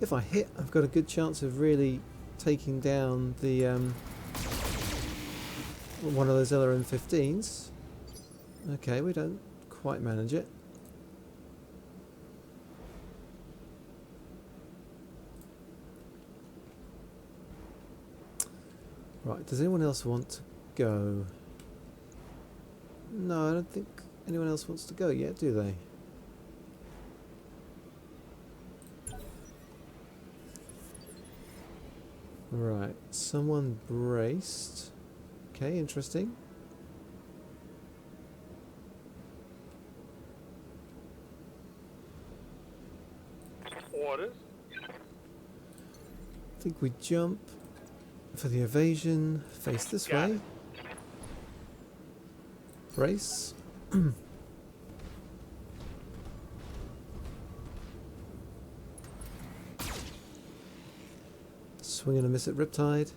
If I hit, I've got a good chance of really taking down the one of those LRM-15s. Okay, we don't quite manage it. Right, does anyone else want to go? No, I don't think anyone else wants to go yet, do they? Right, someone braced. Okay, interesting. Orders? I think we jump for the evasion, face this Got way. it. Brace. Swing and a miss at Riptide.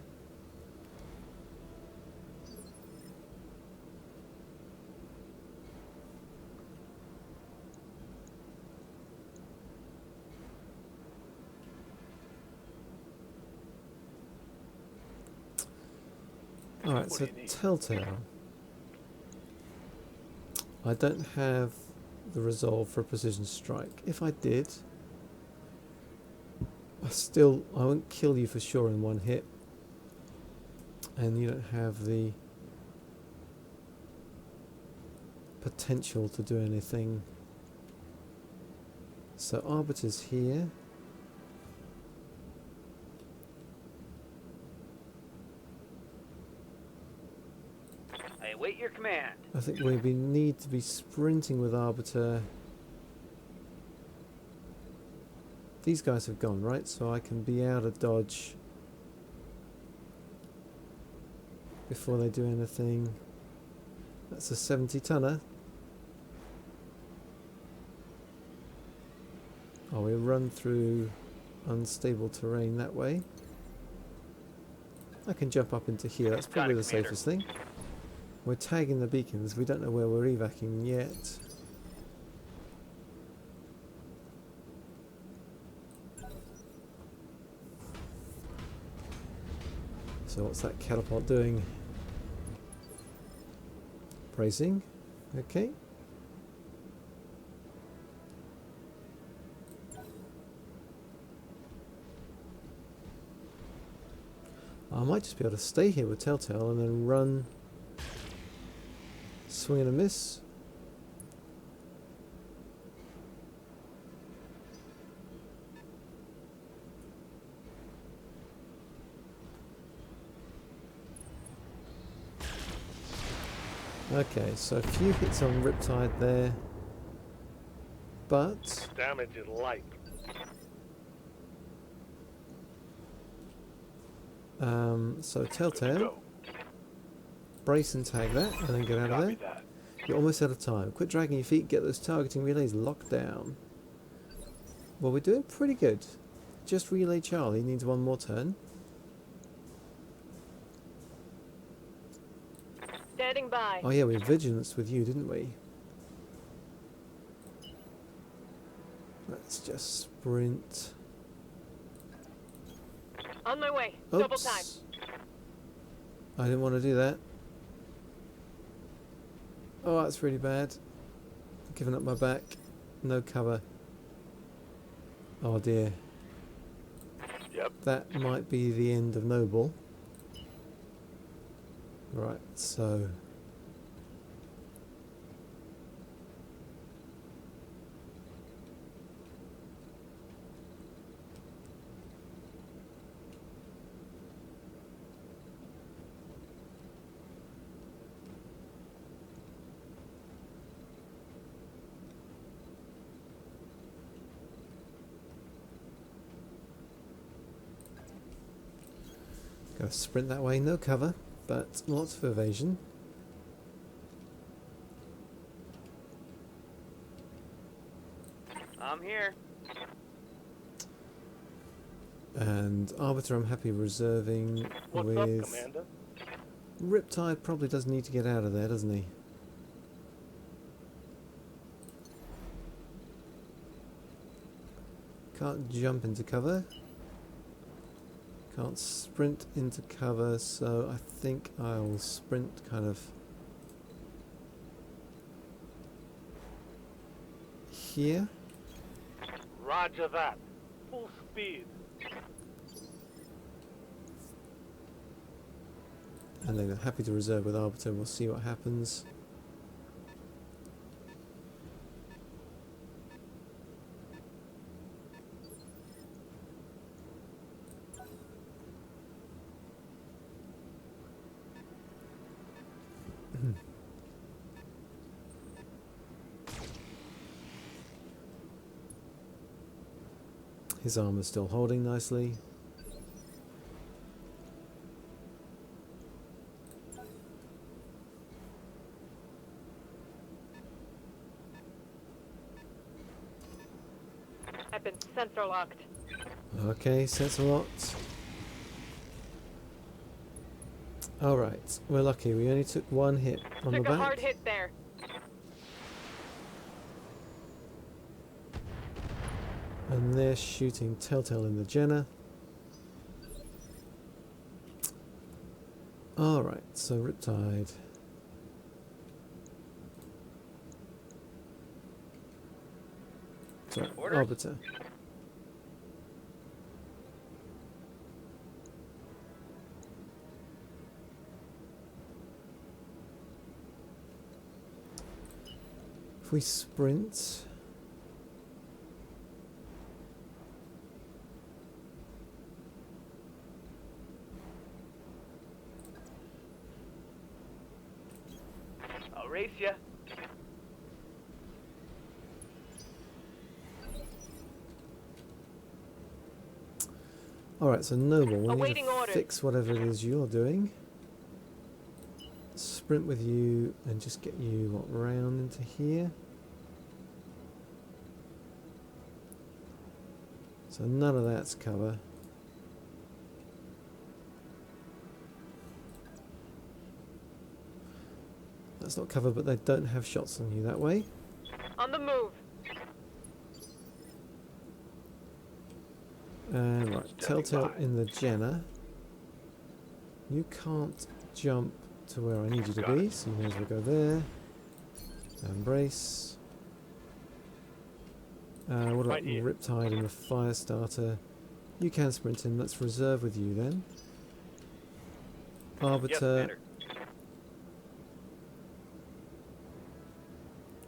Alright, What so do you need? Telltale. I don't have the resolve for a precision strike. If I did, I won't kill you for sure in one hit. And you don't have the potential to do anything. So Arbiter's here. I await your command. I think we need to be sprinting with Arbiter. These guys have gone, right? So I can be out of dodge before they do anything. That's a 70-tonner. Oh, we run through unstable terrain that way. I can jump up into here. That's probably the Commander. safest thing. We're tagging the beacons. We don't know where we're evacing yet. So what's that catapult doing? Bracing. Okay. I might just be able to stay here with Telltale and then run, swing and a miss. Okay, so a few hits on Riptide there, but Damage is light. so Good to Telltale, go. brace and tag that, and then get out of Copy there. that. You're almost out of time. Quit dragging your feet, get those targeting relays locked down. Well, we're doing pretty good. Just relay Charlie needs one more turn. Standing by. Oh yeah, we vigilanced with you, didn't we? Let's just sprint. On my way. Double Oops. time. I didn't want to do that. Oh, that's really bad. Giving up my back. No cover. Oh dear. Yep. That might be the end of Noble. Right, so... Go sprint that way, no cover, but lots of evasion. I'm here. And Arbiter I'm happy reserving What's with... up, Commander? Riptide probably does need to get out of there, doesn't he? Can't jump into cover. Can't sprint into cover, so I think I'll sprint kind of here. Roger that. Full speed. And then happy to reserve with Arbiter, we'll see what happens. His armor's still holding nicely. I've been sensor locked. Okay, sensor locked. Alright, we're lucky. We only took one hit on the Took a back. hard hit there. And they're shooting Telltale in the Jenner. Alright, so Riptide. Sorry, Orders? Arbiter. If we sprint... I'll race ya. Alright, so Noble, we need Awaiting to orders. fix whatever it is you're doing. Sprint with you and just get you, what, round into here? So none of that's cover. That's not cover, but they don't have shots on you that way. On the move. And right, Telltale in the Jenner. You can't jump to where I need you to be, so you may as well go there. Embrace. What about Right here. Riptide and the Firestarter? You can sprint in, let's reserve with you then. Yes, Arbiter, Commander.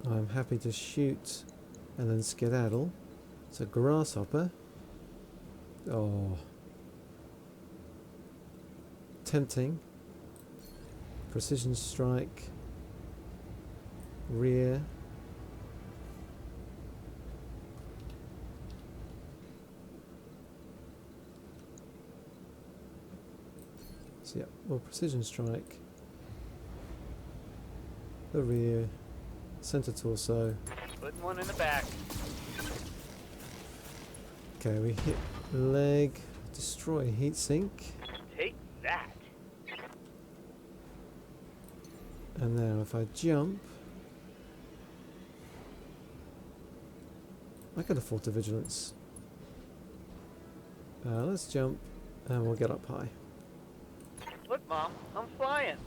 I'm happy to shoot and then skedaddle. It's a Grasshopper. Oh. Tempting. Precision strike. Rear. So yeah, well, precision strike. The rear. Center torso. Putting one in the back. Okay, we hit leg. Destroy heatsink. Take that. And now if I jump, I can afford to vigilance. Let's jump and we'll get up high. Look, Mom, I'm flying.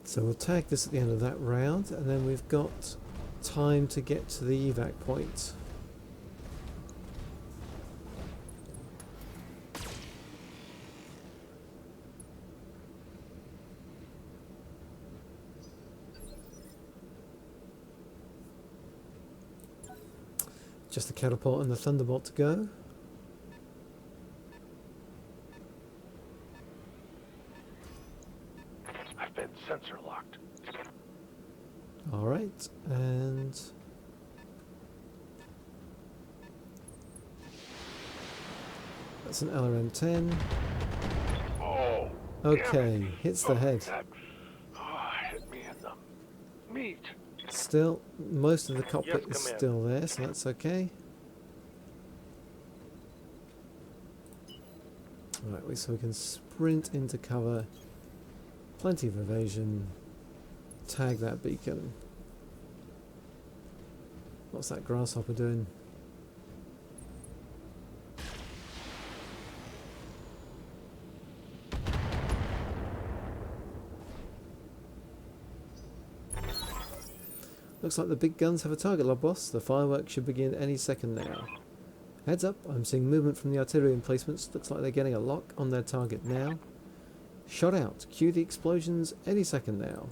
So we'll tag this at the end of that round, and then we've got time to get to the evac point. Just the catapult and the thunderbolt to go. Vent sensor locked. Alright, and... that's an LRM-10. Oh. Okay, hits the head. That hit me in the meat. Still, most of the cockpit is Command. still there, so that's okay. Right, so we can sprint into cover. Plenty of evasion. Tag that beacon. What's that grasshopper doing? Looks like the big guns have a target log, boss. The fireworks should begin any second now. Heads up, I'm seeing movement from the artillery emplacements. Looks like they're getting a lock on their target now. Shot out. Cue the explosions any second now.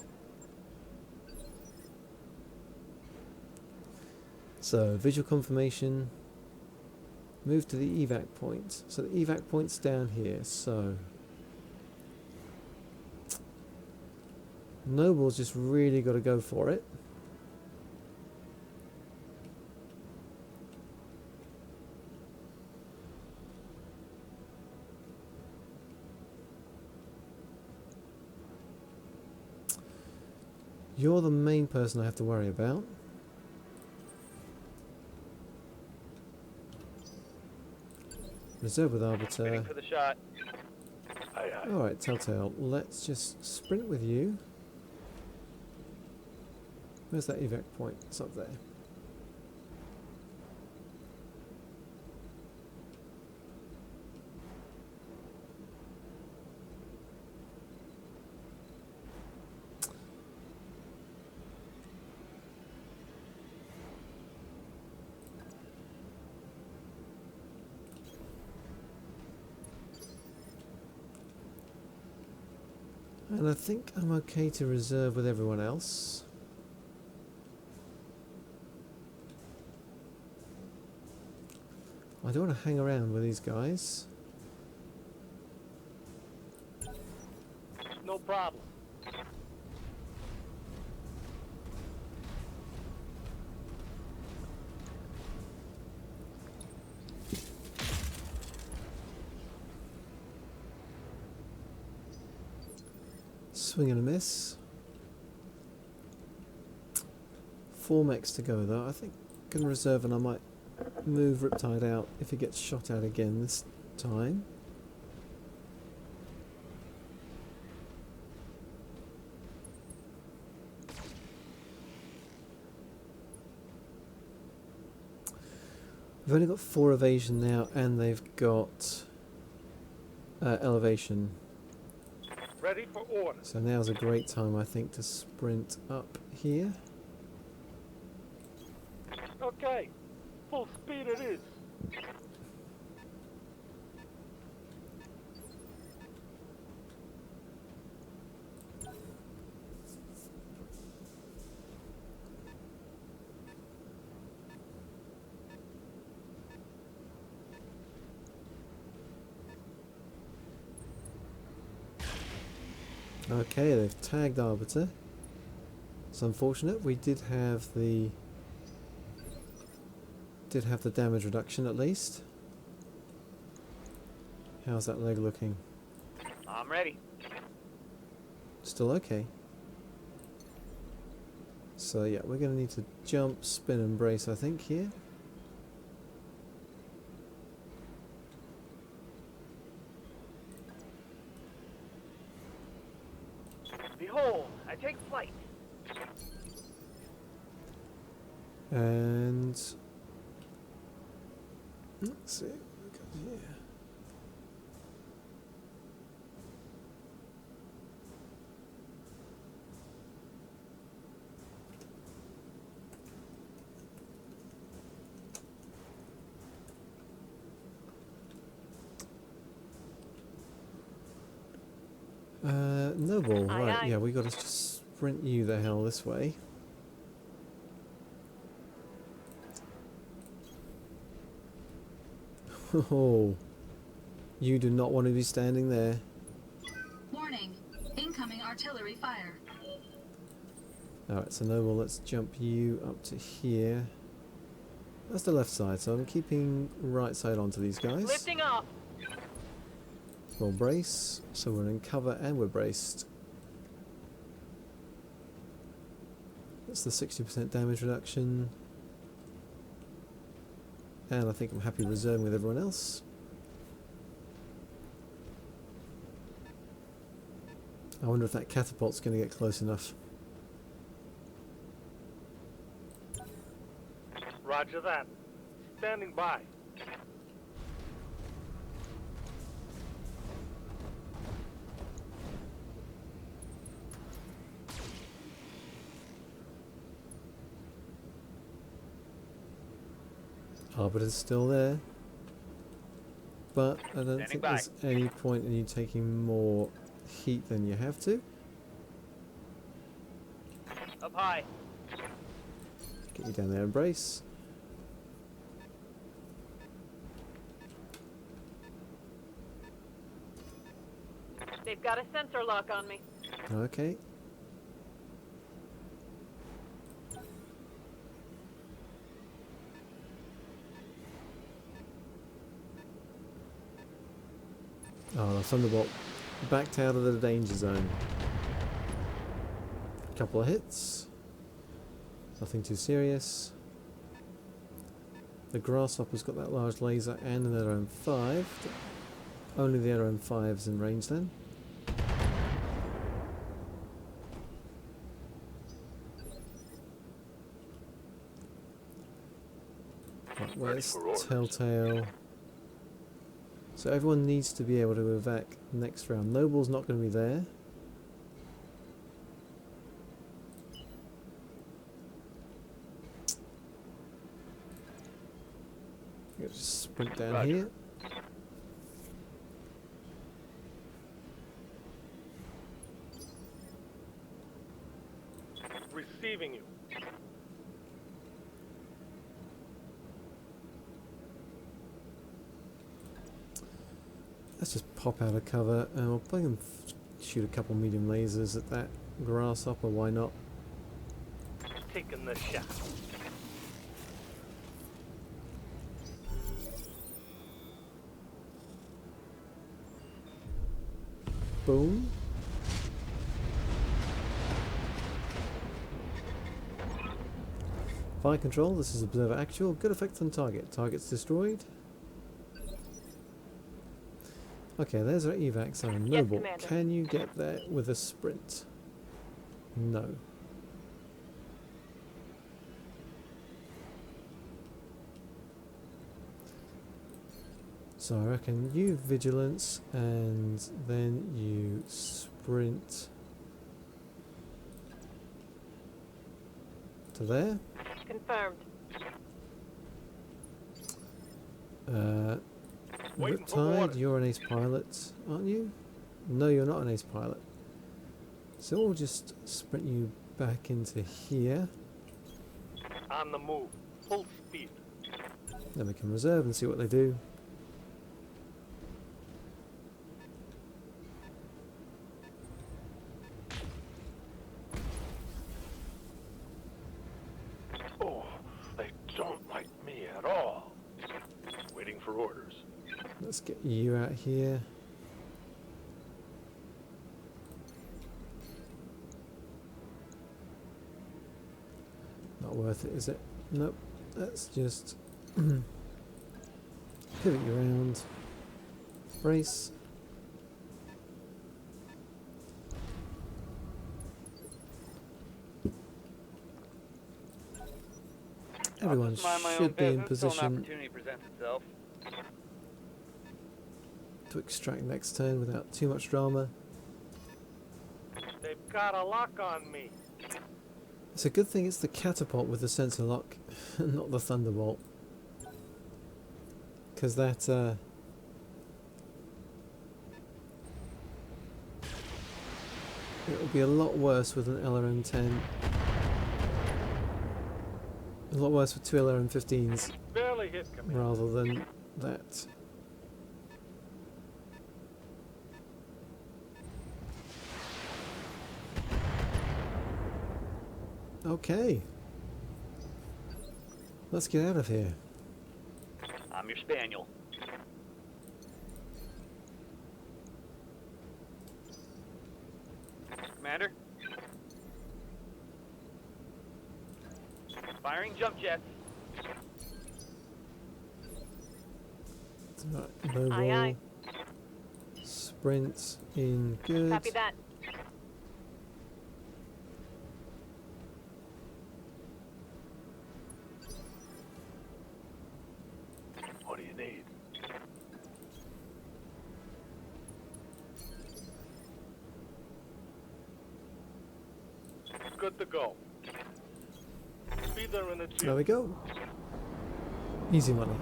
So, visual confirmation. Move to the evac point. So the evac point's down here, so... Noble's just really got to go for it. You're the main person I have to worry about. Reserve with Arbiter. Waiting for the shot. Aye, aye. Alright, Telltale, let's just sprint with you. Where's that evac point? It's up there. And I think I'm okay to reserve with everyone else. I don't want to hang around with these guys. No problem. Swing and a miss. 4 mechs to go though. I think I can reserve and I might move Riptide out if he gets shot at again this time. We've only got 4 evasion now and they've got elevation. Ready for orders. So now's a great time I think to sprint up here. Okay. Full speed it is. Okay, they've tagged Arbiter. It's unfortunate. We did have the damage reduction at least. How's that leg looking? I'm ready. Still okay. So yeah, we're going to need to jump, spin and brace I think here. Behold, I take flight. And let's see what we got here. Noble, Aye, right, aye. yeah, we got to just sprint you the hell this way. Oh, you do not want to be standing there. Warning. Incoming artillery fire. Alright, so Noble, let's jump you up to here. That's the left side, so I'm keeping right side onto these guys. Lifting off. We'll brace, so we're in cover and we're braced. That's the 60% damage reduction. And I think I'm happy reserving with everyone else. I wonder if that catapult's going to get close enough. Roger that. Standing by. Arbiter's still there. But I don't Standing think by. there's any point in you taking more heat than you have to. Up high. Get you down there and brace. They've got a sensor lock on me. Okay. Oh, the Thunderbolt backed out of the danger zone. Couple of hits. Nothing too serious. The Grasshopper's got that large laser and an LRM-5. Only the LRM-5's in range then. Right, where's Telltale? So everyone needs to be able to evac next round. Noble's not going to be there. Just sprint down Roger. here. Receiving you. Let's just pop out of cover and we'll play them shoot a couple medium lasers at that Grasshopper, why not? Taking the shot. Boom. Fire control, this is observer actual. Good effect on target. Target's destroyed. Okay, there's our evac zone. Yes, Noble, Commander. can you get there with a sprint? No. So I reckon you vigilance and then you sprint to there. Confirmed. Waiting for Riptide, orders. you're an ace pilot, aren't you? No, you're not an ace pilot. So we'll just sprint you back into here. On the move. Full speed. Then we can reserve and see what they do. Oh, they don't like me at all. Waiting for orders. Let's get you out here. Not worth it, is it? Nope. Let's just pivot you around. Brace. Everyone should be in position opportunity presents itself. to extract next turn without too much drama. They've got a lock on me. It's a good thing it's the catapult with the sensor lock, not the Thunderbolt. Because that, it'll be a lot worse with an LRM-10. A lot worse with two LRM-15s Barely hit, Commander. rather than that. Okay. Let's get out of here. I'm your spaniel. Commander? Firing jump jets. Right, no Aye, aye. Sprint in good. Copy that. What do you need? Good to go. Speeder in the There we go. Easy money.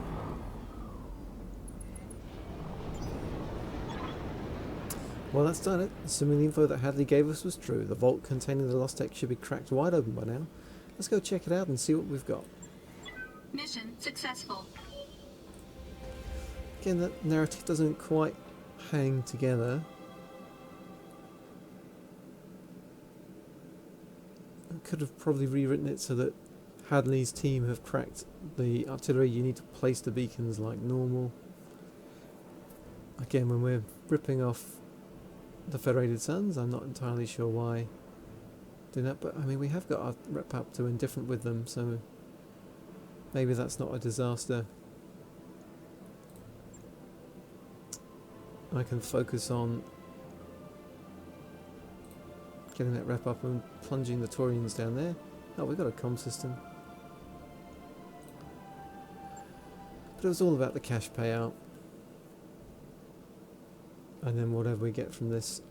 Well, that's done it. Assuming the info that Hadley gave us was true, the vault containing the lost tech should be cracked wide open by now. Let's go check it out and see what we've got. Mission successful. Again, that narrative doesn't quite hang together. I could have probably rewritten it so that Hadley's team have cracked the artillery. You need to place the beacons like normal. Again, when we're ripping off the Federated Suns, I'm not entirely sure why doing that, but I mean, we have got our rep up to indifferent with them, so maybe that's not a disaster. I can focus on getting that rep up and plunging the Taurians down there. Oh, we've got a comm system. But it was all about the cash payout. And then whatever we get from this.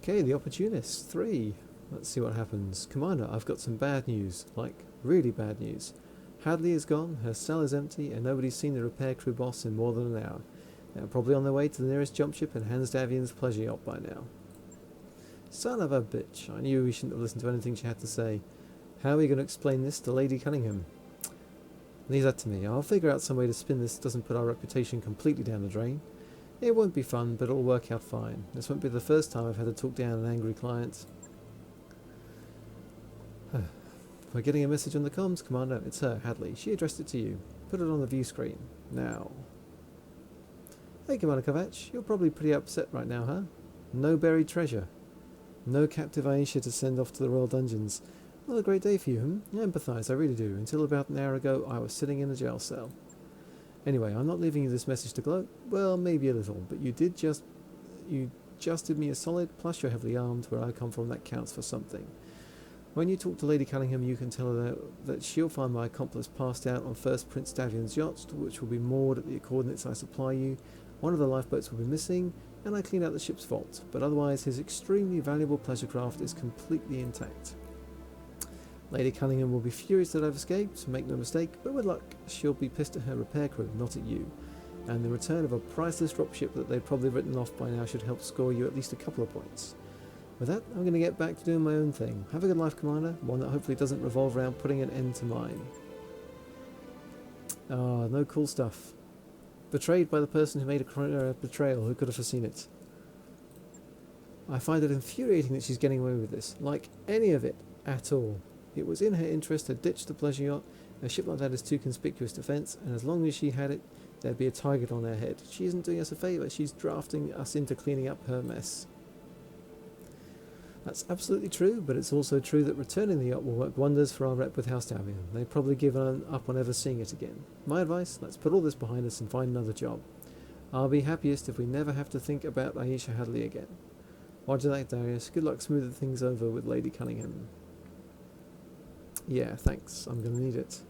Okay, the Opportunist 3. Let's see what happens. Commander, I've got some bad news. Like, really bad news. Hadley is gone, her cell is empty, and nobody's seen the repair crew boss in more than an hour. They're probably on their way to the nearest jump ship and Hans Davian's pleasure yacht by now. Son of a bitch. I knew we shouldn't have listened to anything she had to say. How are we going to explain this to Lady Cunningham? Leave that to me. I'll figure out some way to spin this so it doesn't put our reputation completely down the drain. It won't be fun, but it'll work out fine. This won't be the first time I've had to talk down an angry client. We're getting a message on the comms, Commander. It's her, Hadley. She addressed it to you. Put it on the view screen. Now. Hey, Commander Kovac. You're probably pretty upset right now, huh? No buried treasure. No captive Aisha to send off to the Royal Dungeons. Not a great day for you, I empathise, I really do. Until about an hour ago, I was sitting in a jail cell. Anyway, I'm not leaving you this message to gloat. Well, maybe a little, but you just did me a solid, plus you're heavily armed. Where I come from, that counts for something. When you talk to Lady Cunningham, you can tell her that she'll find my accomplice passed out on First Prince Davian's yacht, which will be moored at the coordinates I supply you. One of the lifeboats will be missing, and I clean out the ship's vault, but otherwise his extremely valuable pleasure craft is completely intact. Lady Cunningham will be furious that I've escaped, make no mistake, but with luck she'll be pissed at her repair crew, not at you. And the return of a priceless dropship that they've probably written off by now should help score you at least a couple of points. With that, I'm going to get back to doing my own thing. Have a good life, Commander, one that hopefully doesn't revolve around putting an end to mine. Ah, no cool stuff. Betrayed by the person who made a betrayal, who could have foreseen it. I find it infuriating that she's getting away with this, like any of it at all. It was in her interest to ditch the pleasure yacht. A ship like that is too conspicuous defence, and as long as she had it, there'd be a target on her head. She isn't doing us a favour, she's drafting us into cleaning up her mess. That's absolutely true, but it's also true that returning the yacht will work wonders for our rep with House Davian. They've probably given up on ever seeing it again. My advice, let's put all this behind us and find another job. I'll be happiest if we never have to think about Aisha Hadley again. Roger that, Darius. Good luck smoothing things over with Lady Cunningham. Yeah, thanks. I'm going to need it.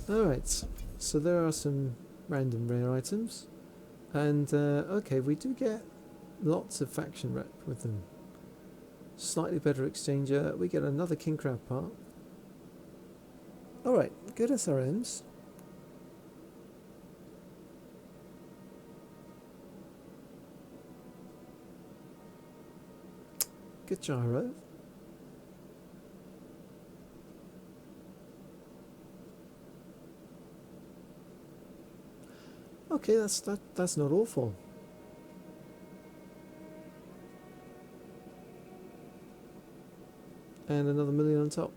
Alright, so there are some random rare items. And, okay, we do get lots of faction rep with them. Slightly better exchanger. We get another king crab part. Alright, good SRMs. Good gyro. Okay, that's not awful. And another million on top.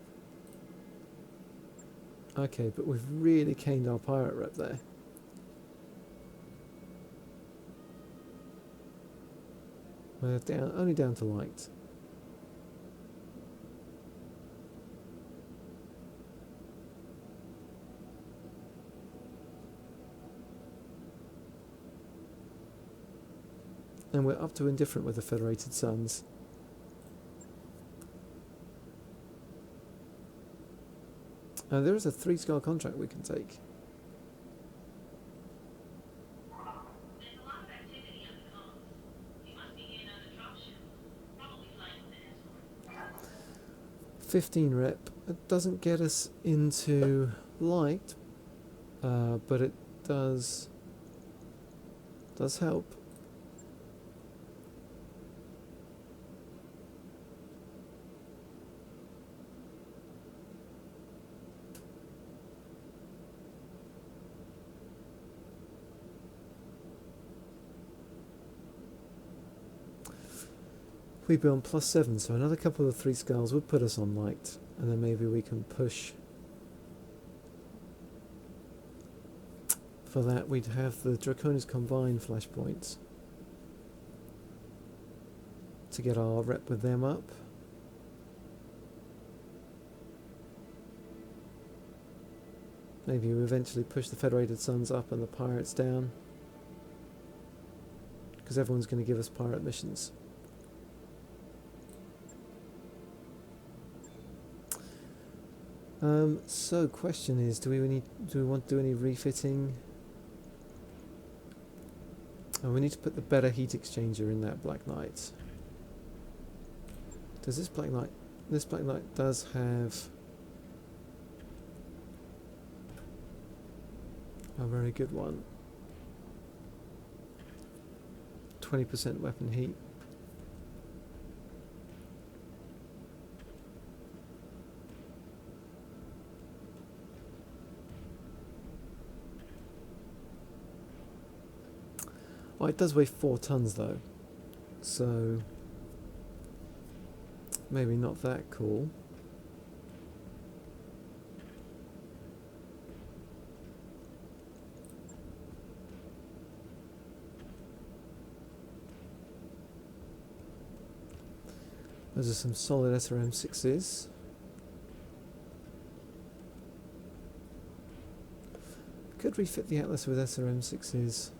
Okay, but we've really caned our pirate rep there. We're down, only down to light. And we're up to indifferent with the Federated Suns. There is a 3-star contract we can take. There's a lot of activity on the coast. You must be in on a drop ship. Probably flying with an escort. 15 rep. It doesn't get us into light, but it does help. We'd be on +7, so another couple of 3 scales would put us on light, and then maybe we can push. For that, we'd have the Draconis Combine flashpoints to get our rep with them up. Maybe we eventually push the Federated Suns up and the pirates down, because everyone's going to give us pirate missions. So question is, do we want to do any refitting? Oh, we need to put the better heat exchanger in that Black Knight. Does this Black Knight? This Black Knight does have a very good one. 20% weapon heat. Oh, it does weigh 4 tons though, so maybe not that cool. Those are some solid E076s. Could refit the Atlas with E076s.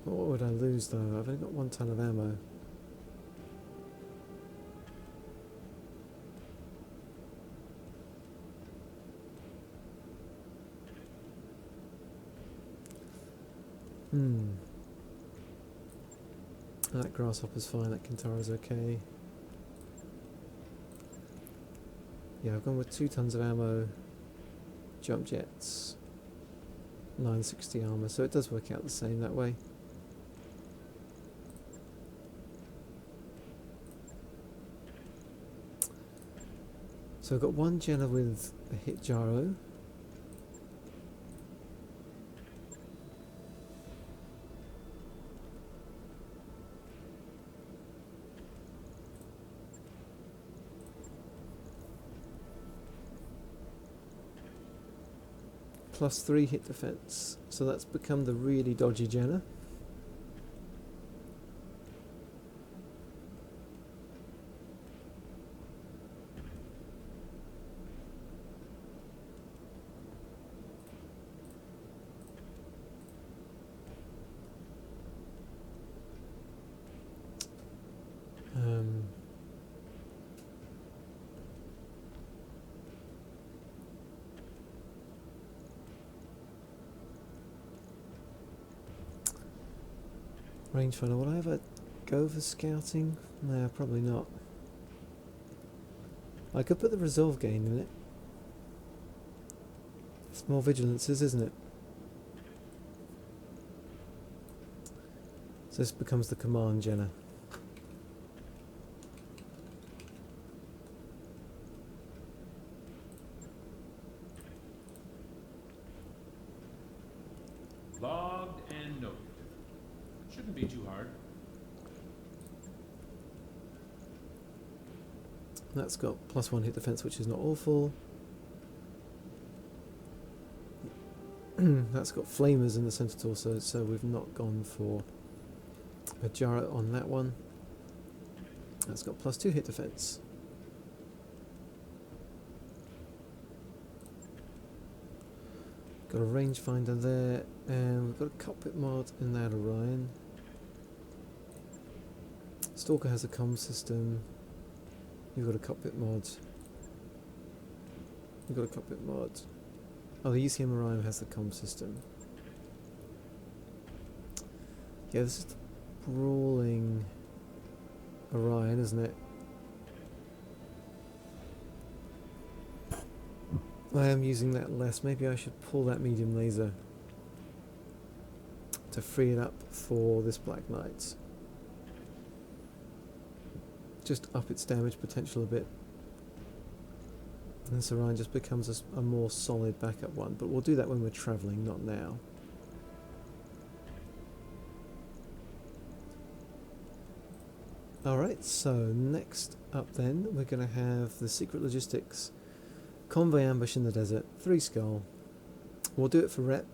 What would I lose though? I've only got 1 ton of ammo. That Grasshopper's fine, that Kintara's okay. Yeah, I've gone with 2 tons of ammo, jump jets, 960 armor, so it does work out the same that way. So I've got 1 Jenna with a hit gyro. +3 hit defense, so that's become the really dodgy Jenna. Rangefinder, will I ever go for scouting? Nah, probably not. I could put the resolve gain in it. It's more vigilances, isn't it? So this becomes the command Jenna. Logged and noted. Shouldn't be too hard. That's got +1 hit defense, which is not awful. That's got flamers in the center torso, so we've not gone for a Jarrett on that one. That's got +2 hit defense. Got a rangefinder there, and we've got a cockpit mod in that Orion. Stalker has a comm system. You've got a cockpit mod. You've got a cockpit mod. Oh, the UCM Orion has the comm system. Yeah, this is the brawling Orion, isn't it? I am using that less. Maybe I should pull that medium laser to free it up for this Black Knight. Just up its damage potential a bit. And this Orion just becomes a more solid backup one. But we'll do that when we're travelling, not now. Alright, so next up then, we're going to have the Secret Logistics Convoy Ambush in the Desert, 3 skull. We'll do it for rep.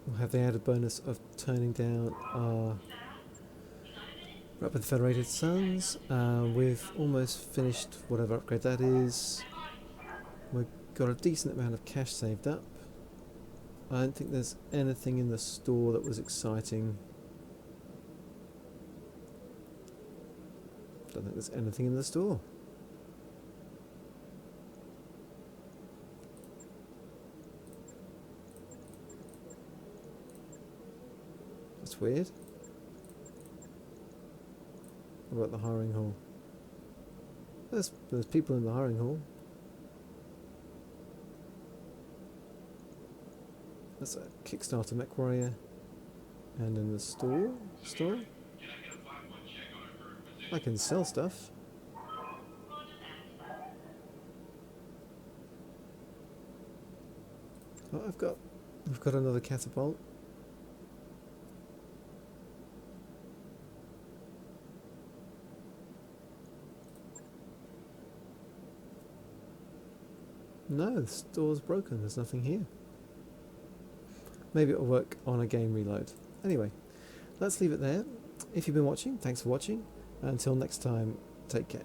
We'll have the added bonus of turning down our Rapid Federated Suns. We've almost finished whatever upgrade that is. We've got a decent amount of cash saved up. I don't think there's anything in the store that was exciting. Don't think there's anything in the store. That's weird. What about the hiring hall? There's people in the hiring hall. That's a Kickstarter Mech Warrior. And in the store? I can sell stuff. Oh, I've got another catapult. No, the store's broken. There's nothing here. Maybe it'll work on a game reload. Anyway, let's leave it there. If you've been watching, thanks for watching. Until next time, take care.